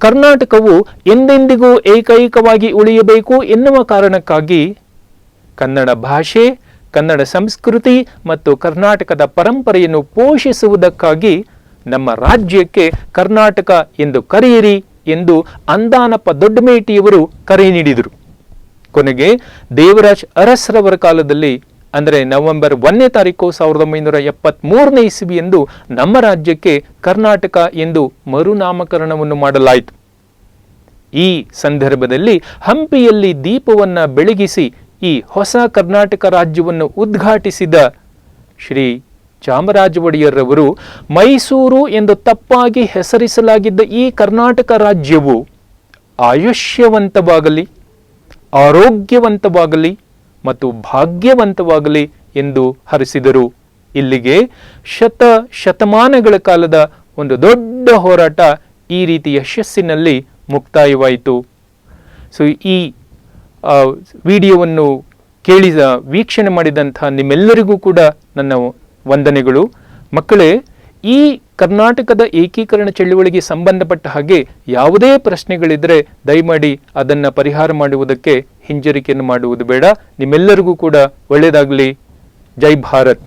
ಕರ್ನಾಟಕವು ಎಂದೆಂದಿಗೂ ಏಕೈಕವಾಗಿ ಉಳಿಯಬೇಕು ಎನ್ನುವ ಕಾರಣಕ್ಕಾಗಿ ಕನ್ನಡ ಭಾಷೆ, ಕನ್ನಡ ಸಂಸ್ಕೃತಿ ಮತ್ತು ಕರ್ನಾಟಕದ ಪರಂಪರೆಯನ್ನು ಪೋಷಿಸುವುದಕ್ಕಾಗಿ ನಮ್ಮ ರಾಜ್ಯಕ್ಕೆ ಕರ್ನಾಟಕ ಎಂದು ಕರೆಯಿರಿ ಎಂದು ಅಂದಾನಪ್ಪ ದೊಡ್ಡಮೇಟಿಯವರು ಕರೆ ನೀಡಿದರು. ಕೊನೆಗೆ ದೇವರಾಜ್ ಅರಸರವರ ಕಾಲದಲ್ಲಿ ಅಂದರೆ ನವೆಂಬರ್ 1ನೇ ತಾರೀಕು 1973ನೇ ಇಸವಿಯಂದು ನಮ್ಮ ರಾಜ್ಯಕ್ಕೆ ಕರ್ನಾಟಕ ಎಂದು ಮರುನಾಮಕರಣವನ್ನು ಮಾಡಲಾಯಿತು. ಈ ಸಂದರ್ಭದಲ್ಲಿ ಹಂಪಿಯಲ್ಲಿ ದೀಪವನ್ನು ಬೆಳಗಿಸಿ ಈ ಹೊಸ ಕರ್ನಾಟಕ ರಾಜ್ಯವನ್ನು ಉದ್ಘಾಟಿಸಿದ ಶ್ರೀ ಚಾಮರಾಜ ಒಡೆಯರ್ರವರು ಮೈಸೂರು ಎಂದು ತಪ್ಪಾಗಿ ಹೆಸರಿಸಲಾಗಿದ್ದ ಈ ಕರ್ನಾಟಕ ರಾಜ್ಯವು ಆಯುಷ್ಯವಂತವಾಗಲಿ, ಆರೋಗ್ಯವಂತವಾಗಲಿ ಮತ್ತು ಭಾಗ್ಯವಂತವಾಗಲಿ ಎಂದು ಹರಸಿದರು. ಇಲ್ಲಿಗೆ ಶತಮಾನಗಳ ಕಾಲದ ಒಂದು ದೊಡ್ಡ ಹೋರಾಟ ಈ ರೀತಿ ಯಶಸ್ಸಿನಲ್ಲಿ ಮುಕ್ತಾಯವಾಯಿತು. ಸೊ ಈ ವಿಡಿಯೋವನ್ನು ವೀಕ್ಷಣೆ ಮಾಡಿದಂಥ ನಿಮ್ಮೆಲ್ಲರಿಗೂ ಕೂಡ ನನ್ನ ವಂದನೆಗಳು. ಮಕ್ಕಳೇ, ಈ ಕರ್ನಾಟಕದ ಏಕೀಕರಣ ಚಳುವಳಿಗೆ ಸಂಬಂಧಪಟ್ಟ ಹಾಗೆ ಯಾವುದೇ ಪ್ರಶ್ನೆಗಳಿದ್ದರೆ ದಯಮಾಡಿ ಅದನ್ನು ಪರಿಹಾರ ಮಾಡುವುದಕ್ಕೆ ಹಿಂಜರಿಕೆಯನ್ನು ಮಾಡುವುದು ಬೇಡ. ನಿಮ್ಮೆಲ್ಲರಿಗೂ ಕೂಡ ಒಳ್ಳೆಯದಾಗಲಿ. ಜೈ ಭಾರತ್.